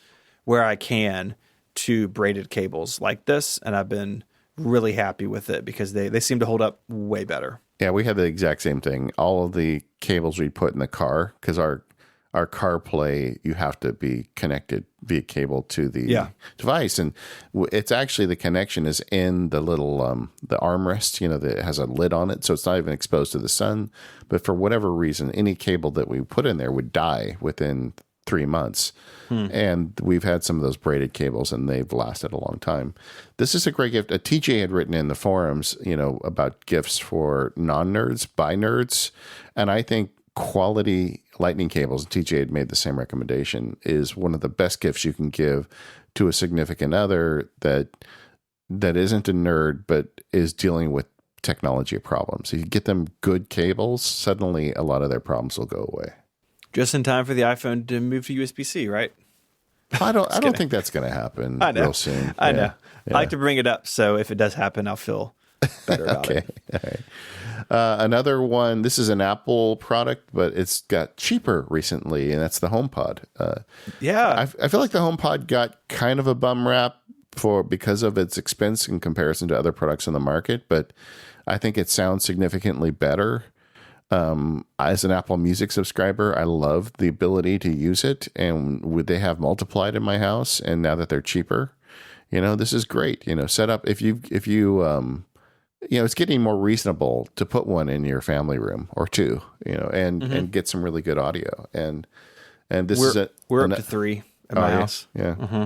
where I can to braided cables like this. And I've been really happy with it because they seem to hold up way better. Yeah, we had the exact same thing. All of the cables we put in the car, because our CarPlay, you have to be connected via cable to the device, and it's actually the connection is in the little the armrest, that has a lid on it, so it's not even exposed to the sun. But for whatever reason, any cable that we put in there would die within 3 months. And we've had some of those braided cables, and they've lasted a long time. This is a great gift. TJ had written in the forums, about gifts for non-nerds by nerds, and I think quality lightning cables, TJ had made the same recommendation, is one of the best gifts you can give to a significant other that isn't a nerd but is dealing with technology problems. If you get them good cables, suddenly a lot of their problems will go away. Just in time for the iPhone to move to USB-C, right? I don't think that's going to happen real soon. I know. I like to bring it up, so if it does happen, I'll feel better about it. All right. Another one, this is an Apple product, but it's got cheaper recently, and that's the HomePod. I feel like the HomePod got kind of a bum rap because of its expense in comparison to other products on the market, but I think it sounds significantly better. As an Apple Music subscriber, I love the ability to use it, and they have multiplied in my house, and now that they're cheaper, this is great. Set up if you it's getting more reasonable to put one in your family room or two, and get some really good audio. And we're up to 3 at my house. Yeah. Mm-hmm.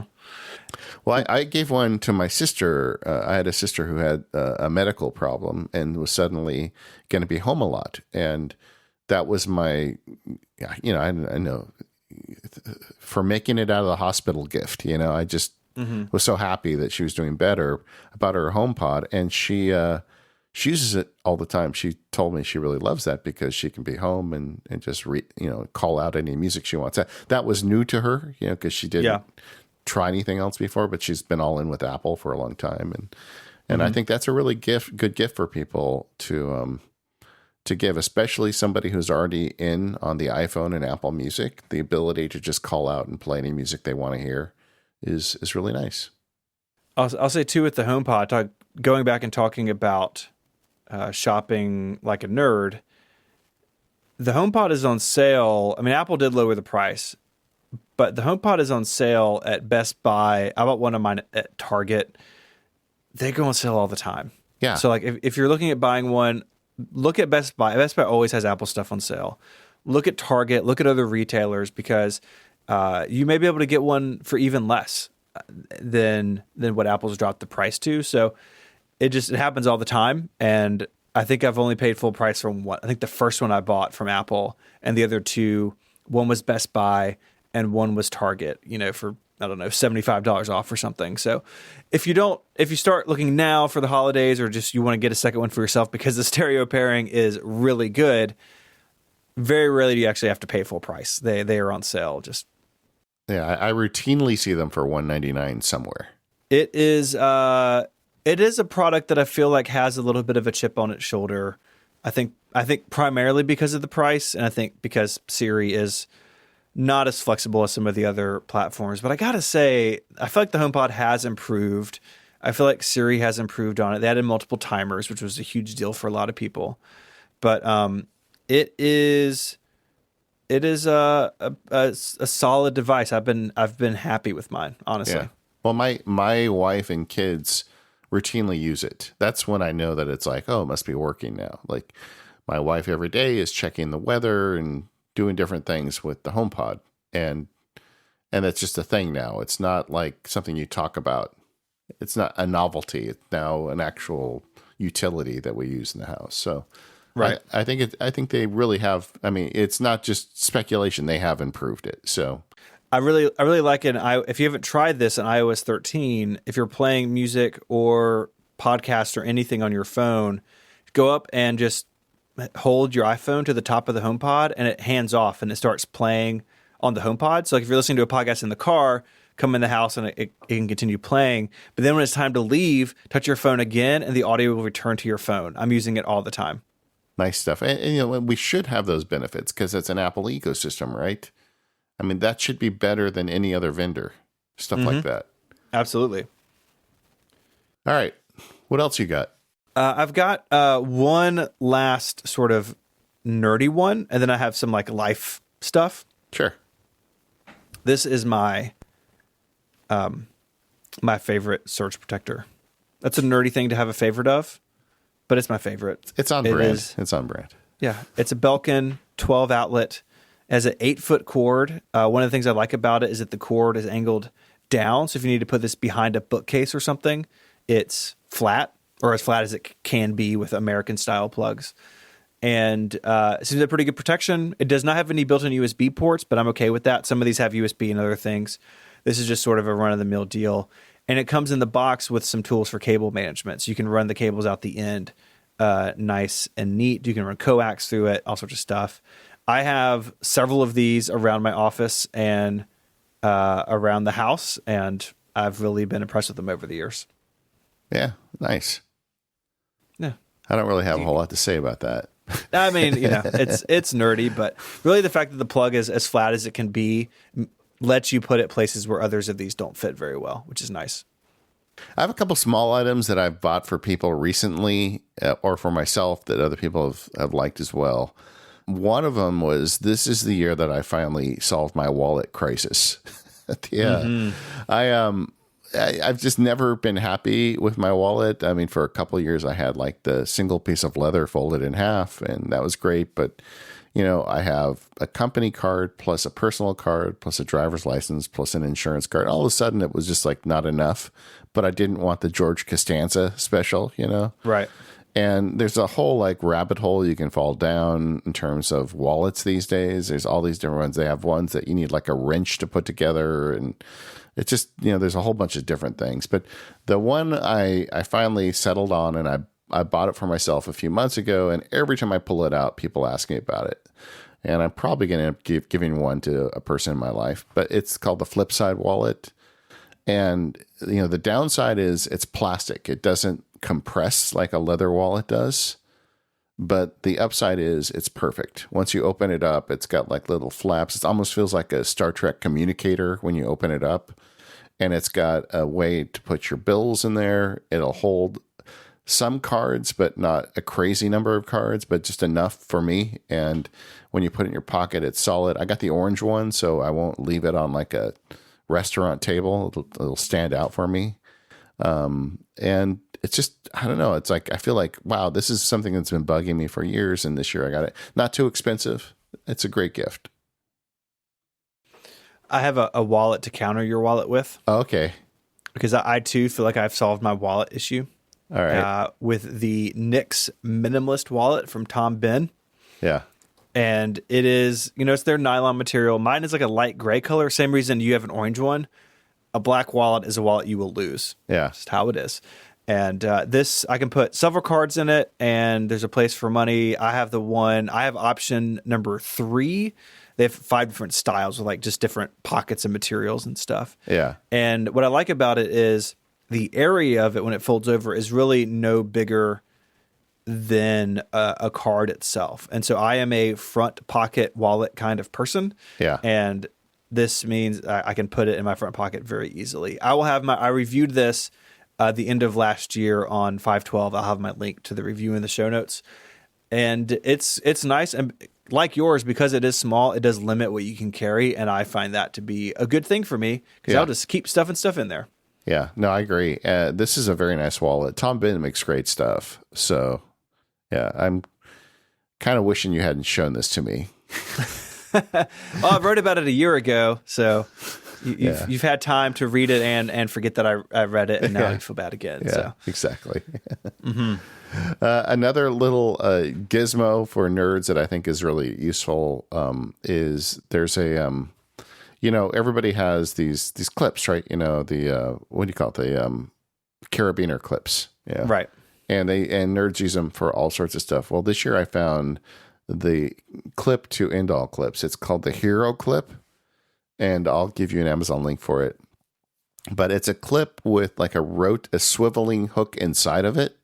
Well, I gave one to my sister. I had a sister who had a medical problem and was suddenly going to be home a lot. And that was my, I know, for making it out of the hospital gift. I just was so happy that she was doing better about her HomePod. And she uses it all the time. She told me she really loves that because she can be home and just call out any music she wants. That was new to her, because she didn't try anything else before, but she's been all in with Apple for a long time, and I think that's a really good gift for people to give, especially somebody who's already in on the iPhone and Apple Music. The ability to just call out and play any music they want to hear is really nice. I'll say too with the HomePod, going back and talking about shopping like a nerd. The HomePod is on sale. I mean, Apple did lower the price, but the HomePod is on sale at Best Buy. I bought one of mine at Target. They go on sale all the time. Yeah. So like if you're looking at buying one, look at Best Buy. Best Buy always has Apple stuff on sale. Look at Target. Look at other retailers because you may be able to get one for even less than what Apple's dropped the price to. So it happens all the time. And I think I've only paid full price for one. I think the first one I bought from Apple and the other two, one was Best Buy and one was Target, for, I don't know, $75 off or something. So if you start looking now for the holidays or just you want to get a second one for yourself because the stereo pairing is really good, very rarely do you actually have to pay full price. They are on sale. I routinely see them for $199 somewhere. It is a product that I feel like has a little bit of a chip on its shoulder. I think primarily because of the price, and I think because Siri is not as flexible as some of the other platforms. But I gotta say, I feel like the HomePod has improved. I feel like Siri has improved on it. They added multiple timers, which was a huge deal for a lot of people. But it is a solid device. I've been happy with mine, honestly. Yeah. Well, my wife and kids routinely use it. That's when I know that it's like, oh, it must be working now. Like my wife every day is checking the weather and doing different things with the HomePod, and that's just a thing now. It's not like something you talk about. It's not a novelty. It's now an actual utility that we use in the house. So, right. I think they really have. I mean, it's not just speculation. They have improved it. So, I really like it. If you haven't tried this in iOS 13, if you're playing music or podcast or anything on your phone, go up and just hold your iPhone to the top of the HomePod and it hands off and it starts playing on the HomePod. So like if you're listening to a podcast in the car, come in the house and it can continue playing. But then when it's time to leave, touch your phone again and the audio will return to your phone. I'm using it all the time. Nice stuff. And we should have those benefits because it's an Apple ecosystem, right? I mean, that should be better than any other vendor. Stuff like that. Absolutely. All right. What else you got? I've got one last sort of nerdy one, and then I have some like life stuff. Sure. This is my my favorite surge protector. That's a nerdy thing to have a favorite of, but it's my favorite. It's on brand. It's on brand. Yeah. It's a Belkin 12 outlet. It has an 8-foot cord. One of the things I like about it is that the cord is angled down. So if you need to put this behind a bookcase or something, it's flat, or as flat as it can be with American style plugs. And it seems a pretty good protection. It does not have any built-in USB ports, but I'm okay with that. Some of these have USB and other things. This is just sort of a run-of-the-mill deal. And it comes in the box with some tools for cable management. So you can run the cables out the end nice and neat. You can run coax through it, all sorts of stuff. I have several of these around my office and around the house, and I've really been impressed with them over the years. Yeah, nice. Yeah. I don't really have a whole lot to say about that. I mean, it's nerdy, but really the fact that the plug is as flat as it can be lets you put it places where others of these don't fit very well, which is nice. I have a couple small items that I've bought for people recently or for myself that other people have liked as well. One of them was, this is the year that I finally solved my wallet crisis. Yeah. I've just never been happy with my wallet. I mean, for a couple of years, I had like the single piece of leather folded in half, and that was great. But, I have a company card plus a personal card plus a driver's license plus an insurance card. All of a sudden, it was just like not enough. But I didn't want the George Costanza special, Right. And there's a whole like rabbit hole you can fall down in terms of wallets these days. There's all these different ones. They have ones that you need like a wrench to put together, and it's just, there's a whole bunch of different things. But the one I finally settled on, and I bought it for myself a few months ago, and every time I pull it out, people ask me about it. And I'm probably going to end up giving one to a person in my life, but it's called the Flipside wallet. And, the downside is it's plastic. It doesn't compress like a leather wallet does. But the upside is it's perfect. Once you open it up, it's got like little flaps. It almost feels like a Star Trek communicator when you open it up. And it's got a way to put your bills in there. It'll hold some cards, but not a crazy number of cards, but just enough for me. And when you put it in your pocket, it's solid. I got the orange one, so I won't leave it on like a restaurant table. It'll stand out for me. And it's just, I don't know. It's like, I feel like, wow, this is something that's been bugging me for years. And this year I got it. Not too expensive. It's a great gift. I have a wallet to counter your wallet with. Oh, okay. Because I too feel like I've solved my wallet issue. All right. With the NYX Minimalist wallet from Tom Ben. Yeah. And it is, it's their nylon material. Mine is like a light gray color. Same reason you have an orange one. A black wallet is a wallet you will lose. Yeah. Just how it is. And this, I can put several cards in it, and there's a place for money. I have option number 3. They have 5 different styles with like just different pockets and materials and stuff. Yeah. And what I like about it is the area of it when it folds over is really no bigger than a card itself. And so I am a front pocket wallet kind of person. Yeah. And this means I can put it in my front pocket very easily. I reviewed this the end of last year on 512. I'll have my link to the review in the show notes. And it's nice. And like yours, because it is small, it does limit what you can carry. And I find that to be a good thing for me because I'll just keep stuff in there. Yeah, no, I agree. This is a very nice wallet. Tom Ben makes great stuff. So, yeah, I'm kind of wishing you hadn't shown this to me. Well, I wrote about it a year ago, so you've had time to read it and forget that I read it, and now you feel bad again. Yeah, so. Exactly. Another little gizmo for nerds that I think is really useful is there's a everybody has these clips, right? What do you call it? The carabiner clips. Yeah. Right. And nerds use them for all sorts of stuff. Well, this year I found the clip to end all clips. It's called the Hero Clip, and I'll give you an Amazon link for it. but it's a clip with like a swiveling hook inside of it.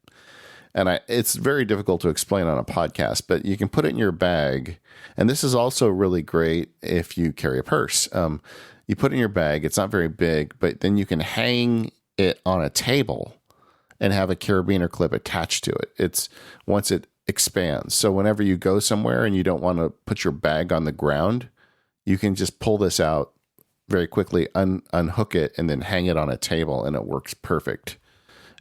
And it's very difficult to explain on a podcast, but you can put it in your bag. And this is also really great if you carry a purse. You put it in your bag. It's not very big, but then you can hang it on a table and have a carabiner clip attached to it. It's once it expands. So whenever you go somewhere and you don't want to put your bag on the ground, you can just pull this out very quickly, unhook it, and then hang it on a table, and it works perfect.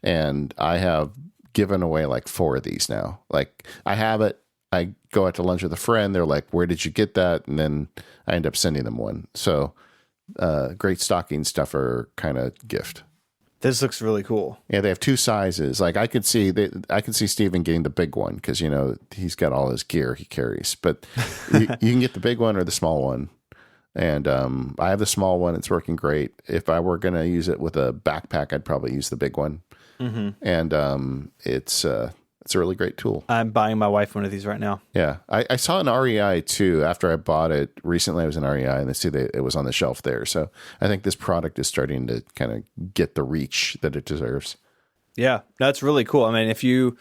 And I have given away like 4 of these now. Like I have it. I go out to lunch with a friend. They're like, "Where did you get that?" And then I end up sending them one. So great stocking stuffer kind of gift. This looks really cool. Yeah, they have 2 sizes. Like I could see Steven getting the big one because he's got all his gear he carries. But you can get the big one or the small one. And I have the small one. It's working great. If I were going to use it with a backpack, I'd probably use the big one. Mm-hmm. And it's a really great tool. I'm buying my wife one of these right now. Yeah. I saw an REI too. After I bought it recently, I was in REI and it was on the shelf there. So I think this product is starting to kind of get the reach that it deserves. Yeah, that's really cool. I mean, if you,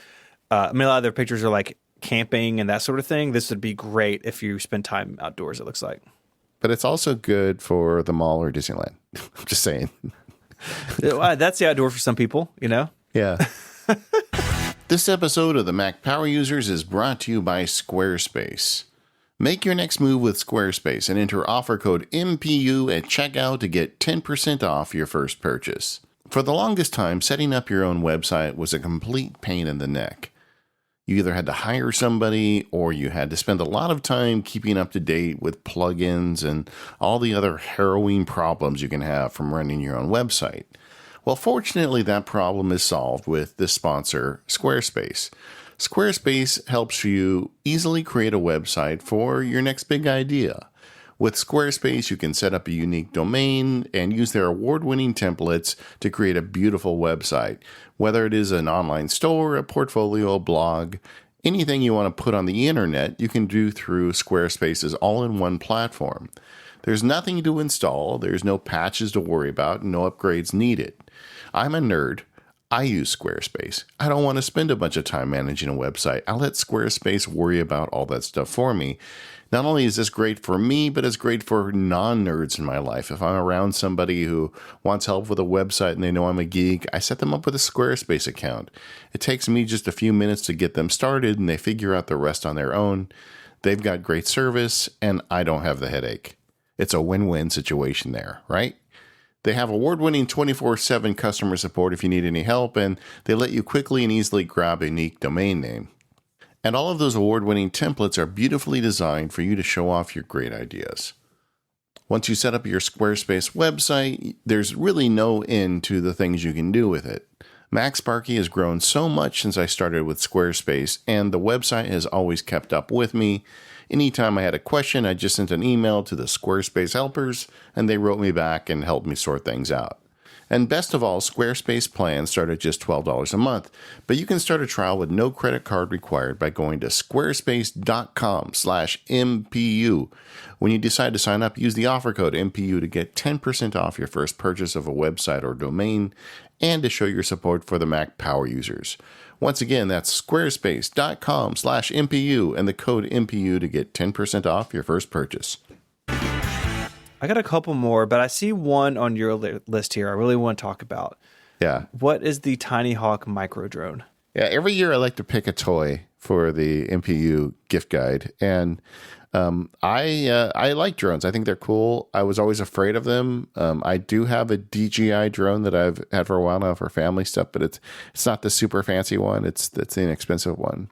a lot of their pictures are like camping and that sort of thing. This would be great if you spend time outdoors, it looks like. But it's also good for the mall or Disneyland. I'm just saying. That's the outdoor for some people, Yeah. This episode of the Mac Power Users is brought to you by Squarespace. Make your next move with Squarespace and enter offer code MPU at checkout to get 10% off your first purchase. For the longest time, setting up your own website was a complete pain in the neck. You either had to hire somebody or you had to spend a lot of time keeping up to date with plugins and all the other harrowing problems you can have from running your own website. Well, fortunately, that problem is solved with this sponsor, Squarespace. Squarespace helps you easily create a website for your next big idea. With Squarespace, you can set up a unique domain and use their award-winning templates to create a beautiful website. Whether it is an online store, a portfolio, a blog, anything you want to put on the internet, you can do through Squarespace's all-in-one platform. There's nothing to install, there's no patches to worry about, and no upgrades needed. I'm a nerd. I use Squarespace. I don't want to spend a bunch of time managing a website. I'll let Squarespace worry about all that stuff for me. Not only is this great for me, but it's great for non-nerds in my life. If I'm around somebody who wants help with a website and they know I'm a geek, I set them up with a Squarespace account. It takes me just a few minutes to get them started, and they figure out the rest on their own. They've got great service, and I don't have the headache. It's a win-win situation there, right? They have award-winning 24/7 customer support if you need any help, and they let you quickly and easily grab a unique domain name. And all of those award-winning templates are beautifully designed for you to show off your great ideas. Once you set up your Squarespace website, there's really no end to the things you can do with it. MacSparky has grown so much since I started with Squarespace, and the website has always kept up with me. Anytime I had a question, I just sent an email to the Squarespace helpers, and they wrote me back and helped me sort things out. And best of all, Squarespace plans start at just $12 a month, but you can start a trial with no credit card required by going to squarespace.com/MPU. When you decide to sign up, use the offer code MPU to get 10% off your first purchase of a website or domain and to show your support for the Mac Power Users. Once again, that's squarespace.com/MPU and the code MPU to get 10% off your first purchase. I got a couple more, but I see one on your list here I really want to talk about. Yeah. What is the Tiny Hawk micro drone? Yeah, every year I like to pick a toy for the MPU gift guide, and I like drones. I think they're cool. I was always afraid of them. I do have a DJI drone that I've had for a while now for family stuff, but it's not the super fancy one. It's the inexpensive one.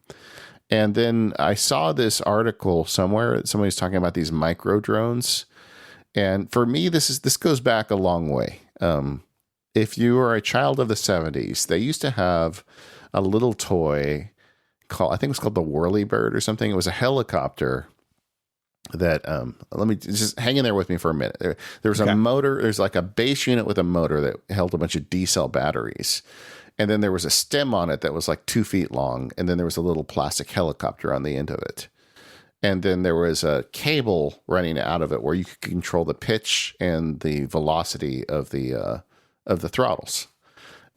And then I saw this article somewhere. Somebody's talking about these micro drones. And for me, this goes back a long way. If you are a child of the 70s, they used to have a little toy called, I think it was called the Whirly Bird or something. It was a helicopter that, let me just hang in there with me for a minute. There was a motor, there's like a base unit with a motor that held a bunch of D-cell batteries. And then there was a stem on it that was like 2 feet long. And then there was a little plastic helicopter on the end of it. And then there was a cable running out of it where you could control the pitch and the velocity of the of the throttles.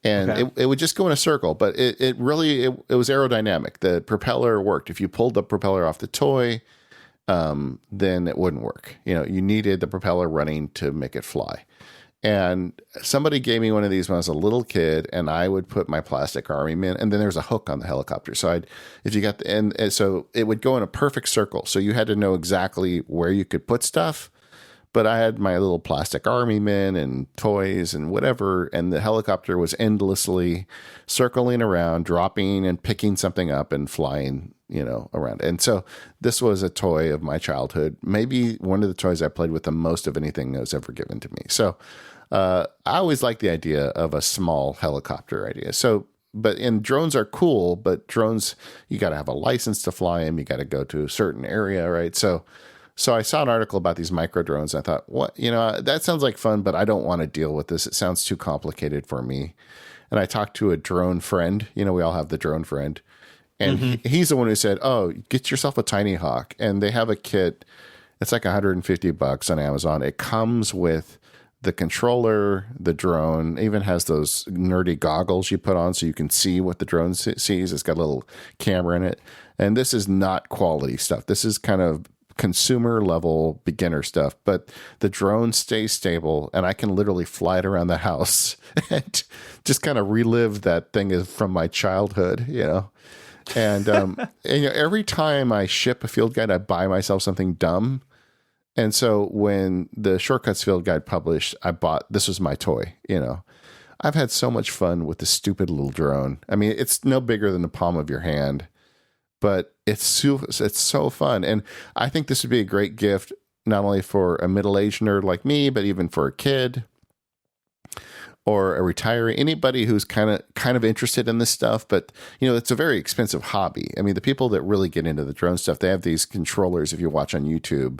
And Okay. it would just go in a circle, but it really was aerodynamic. The propeller worked. If you pulled the propeller off the toy, then it wouldn't work. You needed the propeller running to make it fly. And somebody gave me one of these when I was a little kid, and I would put my plastic arm in, and then there's a hook on the helicopter. So so it would go in a perfect circle. So you had to know exactly where you could put stuff. But I had my little plastic army men and toys and whatever, and the helicopter was endlessly circling around, dropping and picking something up and flying, around. And so this was a toy of my childhood, maybe one of the toys I played with the most of anything that was ever given to me. So I always liked the idea of a small helicopter idea. And drones are cool, but drones, you got to have a license to fly them. You got to go to a certain area, right? So I saw an article about these micro drones. I thought, that sounds like fun, but I don't want to deal with this. It sounds too complicated for me. And I talked to a drone friend. We all have the drone friend. And he's the one who said, oh, get yourself a Tiny Hawk. And they have a kit. It's like $150 on Amazon. It comes with the controller, the drone, even has those nerdy goggles you put on so you can see what the drone sees. It's got a little camera in it. And this is not quality stuff. This is kind of consumer level beginner stuff, but the drone stays stable and I can literally fly it around the house and just kind of relive that thing from my childhood, And, every time I ship a field guide, I buy myself something dumb. And so when the Shortcuts field guide published, this was my toy, I've had so much fun with the stupid little drone. I mean, it's no bigger than the palm of your hand, but it's so fun. And I think this would be a great gift, not only for a middle-aged nerd like me, but even for a kid or a retiree, anybody who's kind of interested in this stuff. But, it's a very expensive hobby. I mean, the people that really get into the drone stuff, they have these controllers, if you watch on YouTube,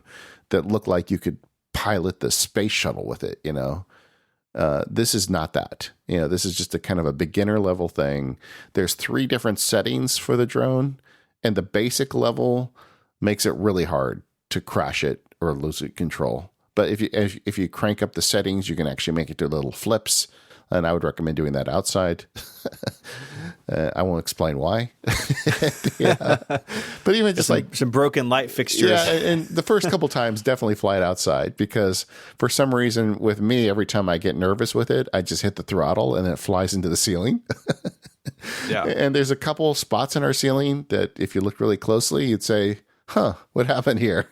that look like you could pilot the space shuttle with it, This is not that. This is just a kind of a beginner level thing. There's 3 different settings for the drone. And the basic level makes it really hard to crash it or lose control. But if you crank up the settings, you can actually make it do little flips. And I would recommend doing that outside. I won't explain why. Yeah. But even just like some broken light fixtures. Yeah, and the first couple times, definitely fly it outside, because for some reason with me, every time I get nervous with it, I just hit the throttle and it flies into the ceiling. Yeah. And there's a couple spots in our ceiling that if you look really closely, you'd say, what happened here?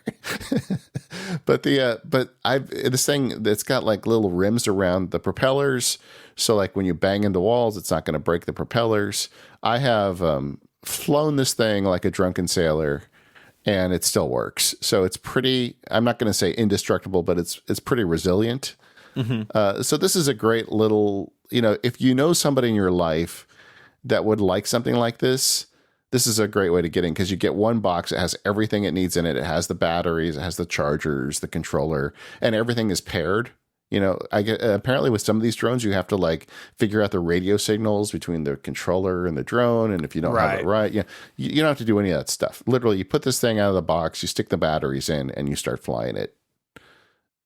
But this thing that's got like little rims around the propellers. So like when you bang into walls, it's not going to break the propellers. I have flown this thing like a drunken sailor and it still works. So it's pretty, I'm not going to say indestructible, but it's pretty resilient. So this is a great little, if you know somebody in your life that would like something like this is a great way to get in, because you get one box. It has everything it needs in it. It has the batteries, it has the chargers, the controller, and everything is paired. Apparently with some of these drones, you have to like figure out the radio signals between the controller and the drone. And if you don't have it right, you don't have to do any of that stuff. Literally, you put this thing out of the box, you stick the batteries in, and you start flying it.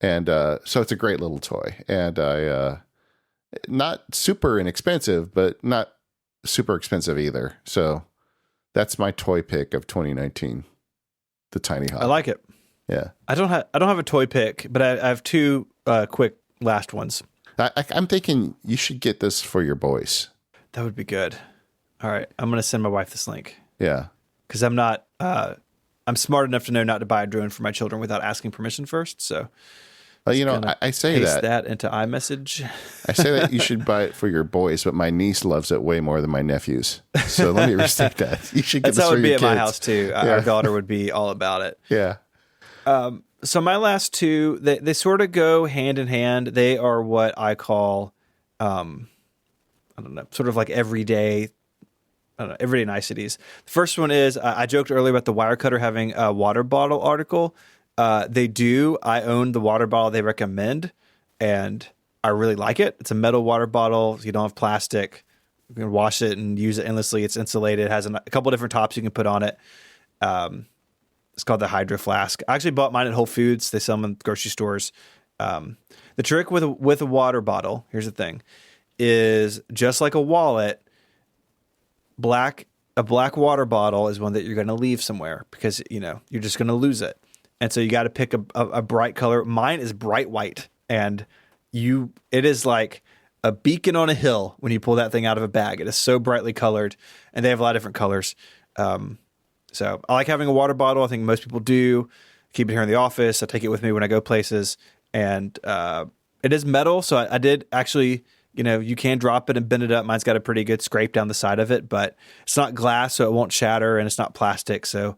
And so it's a great little toy. And not super inexpensive, but not super expensive either. So that's my toy pick of 2019, the Tiny Hawk. I like it. Yeah. I don't have a toy pick, but I have 2 quick last ones. I'm thinking you should get this for your boys. That would be good. All right. I'm going to send my wife this link. Yeah. Because I'm not, I'm smart enough to know not to buy a drone for my children without asking permission first. So I say that into iMessage. I say that you should buy it for your boys, but my niece loves it way more than my nephews. So let me restate that. You should get That's how it would be at kids. my house too. Yeah. Our daughter would be all about it. Yeah. So my last 2, they sort of go hand in hand. They are what I call, I don't know, sort of like everyday niceties. The first one is, I joked earlier about the Wirecutter having a water bottle article. They do. I own the water bottle they recommend, and I really like it. It's a metal water bottle. You don't have plastic. You can wash it and use it endlessly. It's insulated. It has a couple different tops you can put on it. It's called the Hydro Flask. I actually bought mine at Whole Foods. They sell them in grocery stores. The trick with a water bottle, here's the thing, is just like a wallet, a black water bottle is one that you're going to leave somewhere because, you're just going to lose it. And so you got to pick a bright color. Mine is bright white, and it is like a beacon on a hill when you pull that thing out of a bag. It is so brightly colored, and they have a lot of different colors. So I like having a water bottle. I think most people do. Keep it here in the office. I take it with me when I go places, and it is metal. So I did actually, you can drop it and bend it up. Mine's got a pretty good scrape down the side of it, but it's not glass, so it won't shatter, and it's not plastic, so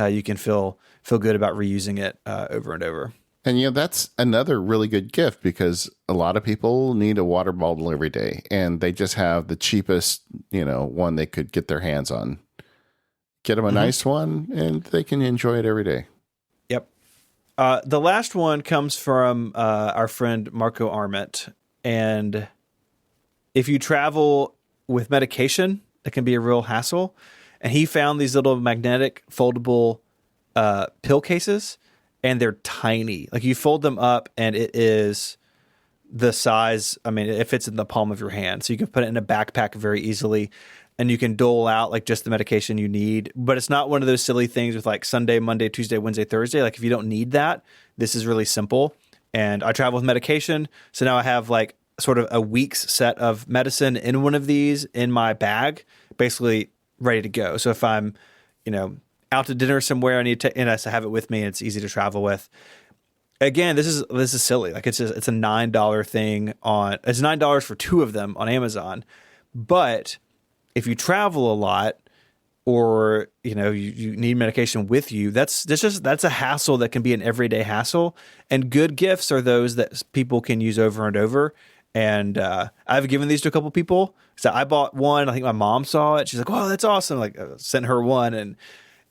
you can feel good about reusing it over and over. And that's another really good gift because a lot of people need a water bottle every day, and they just have the cheapest, one they could get their hands on. Get them a nice one, and they can enjoy it every day. Yep. The last one comes from our friend Marco Arment, and if you travel with medication, it can be a real hassle. And he found these little magnetic foldable pill cases, and they're tiny. Like you fold them up, and it is the size. I mean, it fits in the palm of your hand, so you can put it in a backpack very easily, and you can dole out like just the medication you need. But it's not one of those silly things with like Sunday, Monday, Tuesday, Wednesday, Thursday. Like if you don't need that, this is really simple. And I travel with medication, so now I have like sort of a week's set of medicine in one of these in my bag, basically ready to go. So if I'm, out to dinner somewhere, I need to, and I have it with me, and it's easy to travel with. Again, this is silly. Like it's a $9 thing it's $9 for two of them on Amazon. But if you travel a lot, or you need medication with you, that's a hassle that can be an everyday hassle. And good gifts are those that people can use over and over. And I've given these to a couple people. So I bought one. I think my mom saw it. She's like, "Oh, that's awesome!" Like, sent her one, and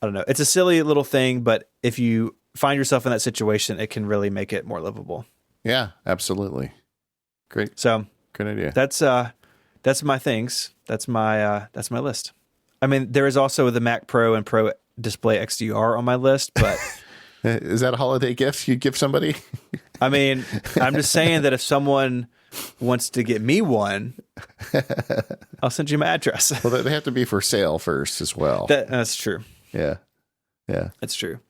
I don't know. It's a silly little thing, but if you find yourself in that situation, it can really make it more livable. Yeah, absolutely. Great. So good idea. That's my things. That's my list. I mean, there is also the Mac Pro and Pro Display XDR on my list, but is that a holiday gift you give somebody? I mean, I'm just saying that if someone wants to get me one, I'll send you my address. Well, they have to be for sale first as well. That's true. Yeah. That's true.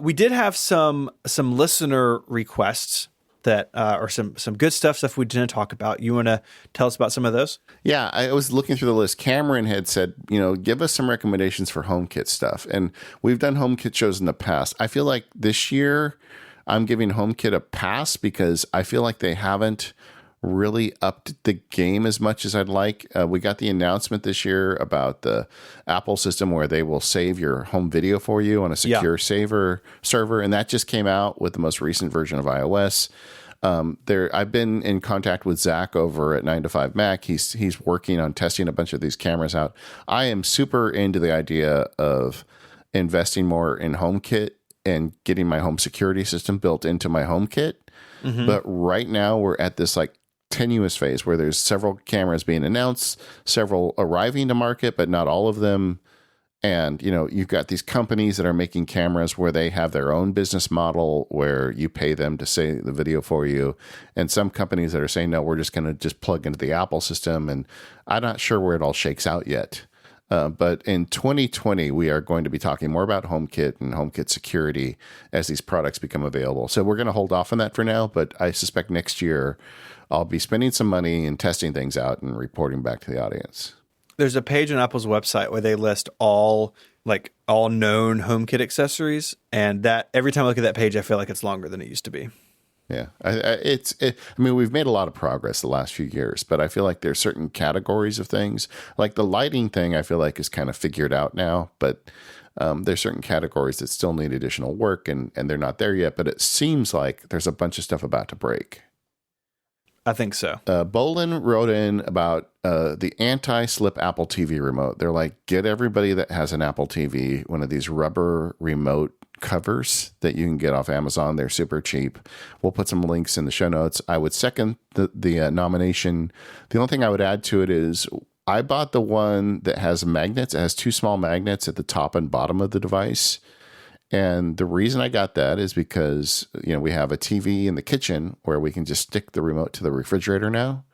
We did have some listener requests that or some good stuff we didn't talk about. You want to tell us about some of those? Yeah, I was looking through the list. Cameron had said, give us some recommendations for HomeKit stuff. And we've done HomeKit shows in the past. I feel like this year I'm giving HomeKit a pass because I feel like they haven't really upped the game as much as I'd like. We got the announcement this year about the Apple system where they will save your home video for you on a secure server, and that just came out with the most recent version of iOS. I've been in contact with Zach over at 9 to 5 Mac. He's working on testing a bunch of these cameras out. I am super into the idea of investing more in HomeKit and getting my home security system built into my HomeKit. Mm-hmm. But right now we're at this like tenuous phase where there's several cameras being announced, several arriving to market, but not all of them. And, you've got these companies that are making cameras where they have their own business model where you pay them to say the video for you. And some companies that are saying, no, we're just going to just plug into the Apple system. And I'm not sure where it all shakes out yet. But in 2020, we are going to be talking more about HomeKit and HomeKit security as these products become available. So we're going to hold off on that for now, but I suspect next year I'll be spending some money and testing things out and reporting back to the audience. There's a page on Apple's website where they list all known HomeKit accessories, and that every time I look at that page, I feel like it's longer than it used to be. Yeah, I mean, we've made a lot of progress the last few years, but I feel like there's certain categories of things, like the lighting thing. I feel like is kind of figured out now, but there's certain categories that still need additional work, and they're not there yet. But it seems like there's a bunch of stuff about to break. I think so. Bolin wrote in about the anti-slip Apple TV remote. They're like, get everybody that has an Apple TV one of these rubber remote covers that you can get off Amazon. They're super cheap. We'll put some links in the show notes. I would second the nomination. The only thing I would add to it is I bought the one that has magnets. It has two small magnets at the top and bottom of the device. And the reason I got that is because, we have a TV in the kitchen where we can just stick the remote to the refrigerator now.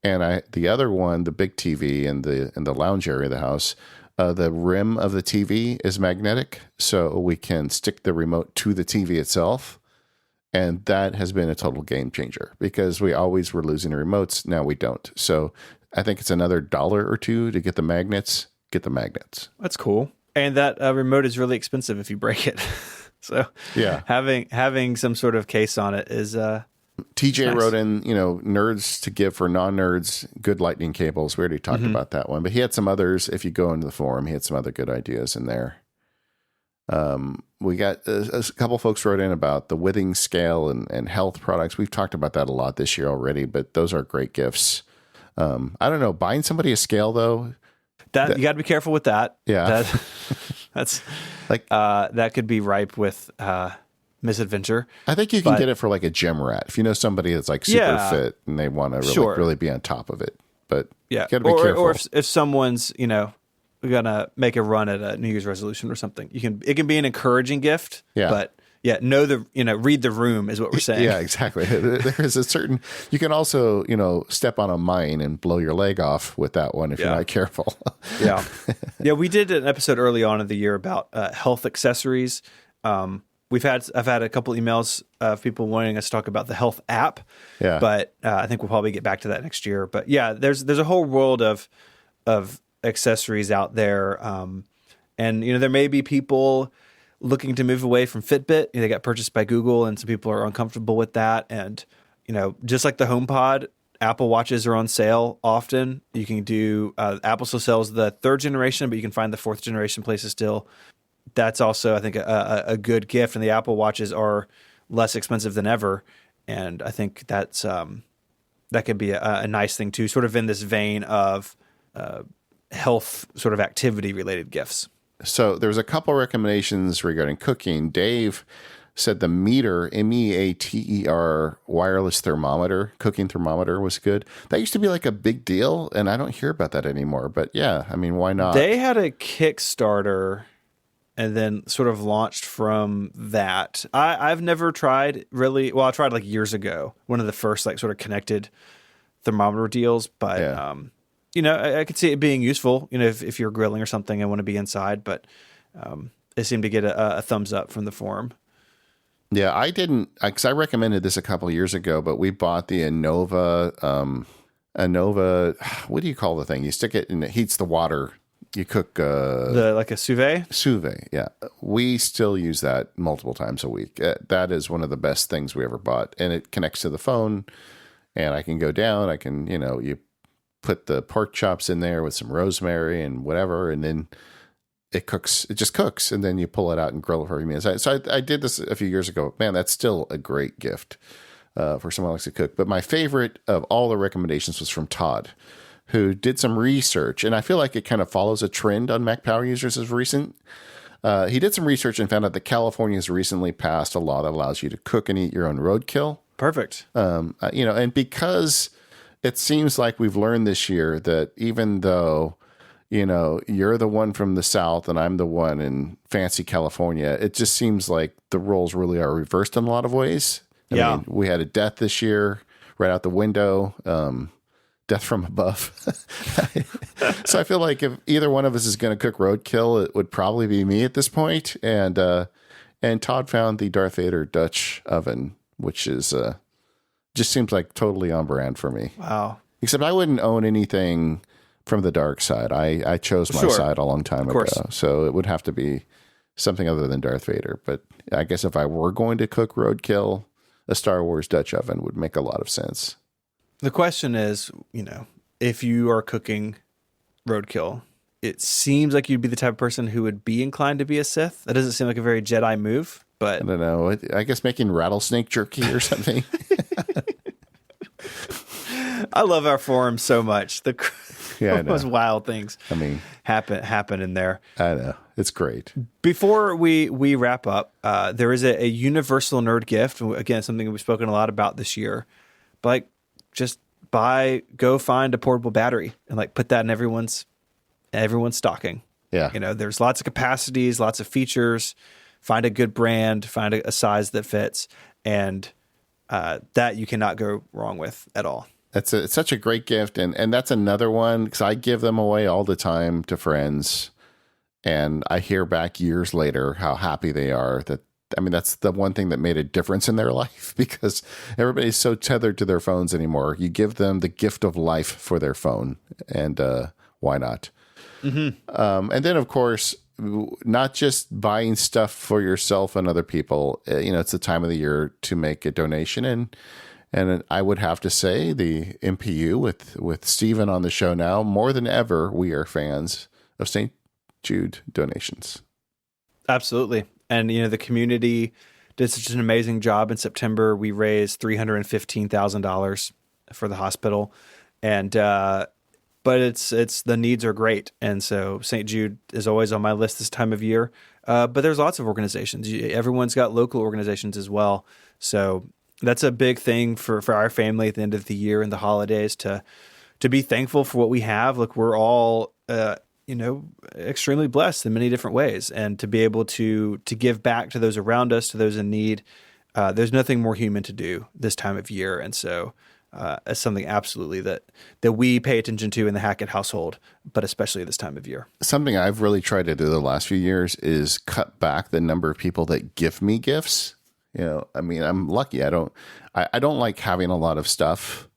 And the other one, the big TV in the lounge area of the house, the rim of the TV is magnetic, so we can stick the remote to the TV itself. And that has been a total game changer because we always were losing the remotes. Now we don't. So I think it's another $1 or $2 to get the magnets. Get the magnets. That's cool. And that remote is really expensive if you break it. So yeah, having some sort of case on it is TJ nice. Wrote in, nerds to give for non-nerds, good lightning cables. We already talked about that one, but he had some others. If you go into the forum, he had some other good ideas in there. We got a couple folks wrote in about the withing scale and health products. We've talked about that a lot this year already, but those are great gifts. I don't know, buying somebody a scale though. That you got to be careful with that. Yeah. That's like, that could be ripe with, misadventure. I think you can get it for like a gym rat. If you know somebody that's like super fit and they want to really be on top of it, but yeah, you got to be careful. Or if someone's, gonna make a run at a New Year's resolution or something, it can be an encouraging gift. Yeah. But read the room is what we're saying. Yeah, exactly. There is a certain, you can also, step on a mine and blow your leg off with that one if you're not careful. Yeah. Yeah. We did an episode early on in the year about health accessories. I've had a couple emails of people wanting us to talk about the health app. Yeah. But I think we'll probably get back to that next year. But yeah, there's a whole world of accessories out there. And there may be people looking to move away from Fitbit. They got purchased by Google, and some people are uncomfortable with that. And just like the HomePod, Apple Watches are on sale often. You can do Apple still sells the 3rd generation, but you can find the 4th generation places still. That's also, I think, a good gift. And the Apple Watches are less expensive than ever. And I think that's that could be a nice thing too, sort of in this vein of health sort of activity related gifts. So there's a couple recommendations regarding cooking. Dave said the Meter, MEATER wireless thermometer, cooking thermometer was good. That used to be like a big deal, and I don't hear about that anymore. But yeah, I mean, why not? They had a Kickstarter and then sort of launched from that. I've never tried really. Well, I tried like years ago, one of the first like sort of connected thermometer deals. But I could see it being useful. If you're grilling or something and want to be inside. But it seemed to get a thumbs up from the forum. Yeah, I didn't, because I recommended this a couple of years ago, but we bought the Innova. What do you call the thing? You stick it and it heats the water. You cook like a sous vide? Sous vide, yeah. We still use that multiple times a week. That is one of the best things we ever bought. And it connects to the phone, and I can go down. I can, you put the pork chops in there with some rosemary and whatever, and then it just cooks, and then you pull it out and grill it for a few minutes. So I did this a few years ago. Man, that's still a great gift for someone who likes to cook. But my favorite of all the recommendations was from Todd, who did some research, and I feel like it kind of follows a trend on Mac Power users as recent. He did some research and found out that California has recently passed a law that allows you to cook and eat your own roadkill. Perfect. And because it seems like we've learned this year that even though, you're the one from the South and I'm the one in fancy California, it just seems like the roles really are reversed in a lot of ways. I mean, we had a death this year right out the window. Death from above. So I feel like if either one of us is going to cook roadkill, it would probably be me at this point. And Todd found the Darth Vader Dutch oven, which is just seems like totally on brand for me. Wow. Except I wouldn't own anything from the dark side. I chose my side a long time ago. So it would have to be something other than Darth Vader. But I guess if I were going to cook roadkill, a Star Wars Dutch oven would make a lot of sense. The question is, if you are cooking roadkill, it seems like you'd be the type of person who would be inclined to be a Sith. That doesn't seem like a very Jedi move, but I don't know. I guess making rattlesnake jerky or something. I love our forum so much. The most wild things happen in there. I know. It's great. Before we wrap up, there is a universal nerd gift. Again, something we've spoken a lot about this year. But just go find a portable battery and put that in everyone's stocking. Yeah. There's lots of capacities, lots of features find a good brand, find a size that fits, and that you cannot go wrong with at all. It's such a great gift. And that's another one, because I give them away all the time to friends. And I hear back years later how happy they are. That's the one thing that made a difference in their life, because everybody's so tethered to their phones anymore. You give them the gift of life for their phone, and why not? Mm-hmm. And then, of course, not just buying stuff for yourself and other people. It's the time of the year to make a donation, and I would have to say the MPU with Stephen on the show now, more than ever, we are fans of St. Jude donations. Absolutely. And, the community did such an amazing job. In September, we raised $315,000 for the hospital. And, but it's the needs are great. And so St. Jude is always on my list this time of year. But there's lots of organizations. Everyone's got local organizations as well. So that's a big thing for our family at the end of the year and the holidays to be thankful for what we have. Look, we're all, extremely blessed in many different ways, and to be able to give back to those around us, to those in need. There's nothing more human to do this time of year. And so it's something absolutely that we pay attention to in the Hackett household, but especially this time of year. Something I've really tried to do the last few years is cut back the number of people that give me gifts. I'm lucky. I don't like having a lot of stuff.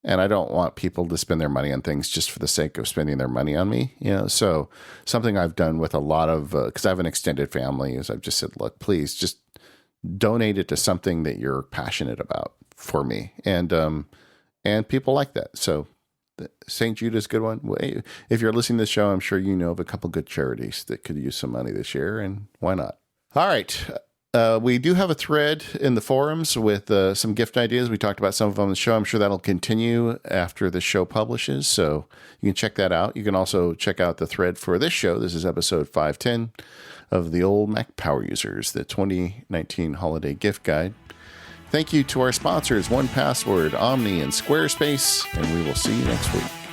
And I don't want people to spend their money on things just for the sake of spending their money on me. So something I've done with a lot of, because I have an extended family, is I've just said, look, please just donate it to something that you're passionate about for me. And people like that. So St. Jude is a good one. If you're listening to the show, I'm sure you know of a couple good charities that could use some money this year, and why not? All right. We do have a thread in the forums with some gift ideas. We talked about some of them on the show. I'm sure that'll continue after the show publishes, so you can check that out. You can also check out the thread for this show. This is episode 510 of the Old Mac Power Users, the 2019 Holiday Gift Guide. Thank you to our sponsors, 1Password, Omni, and Squarespace, and we will see you next week.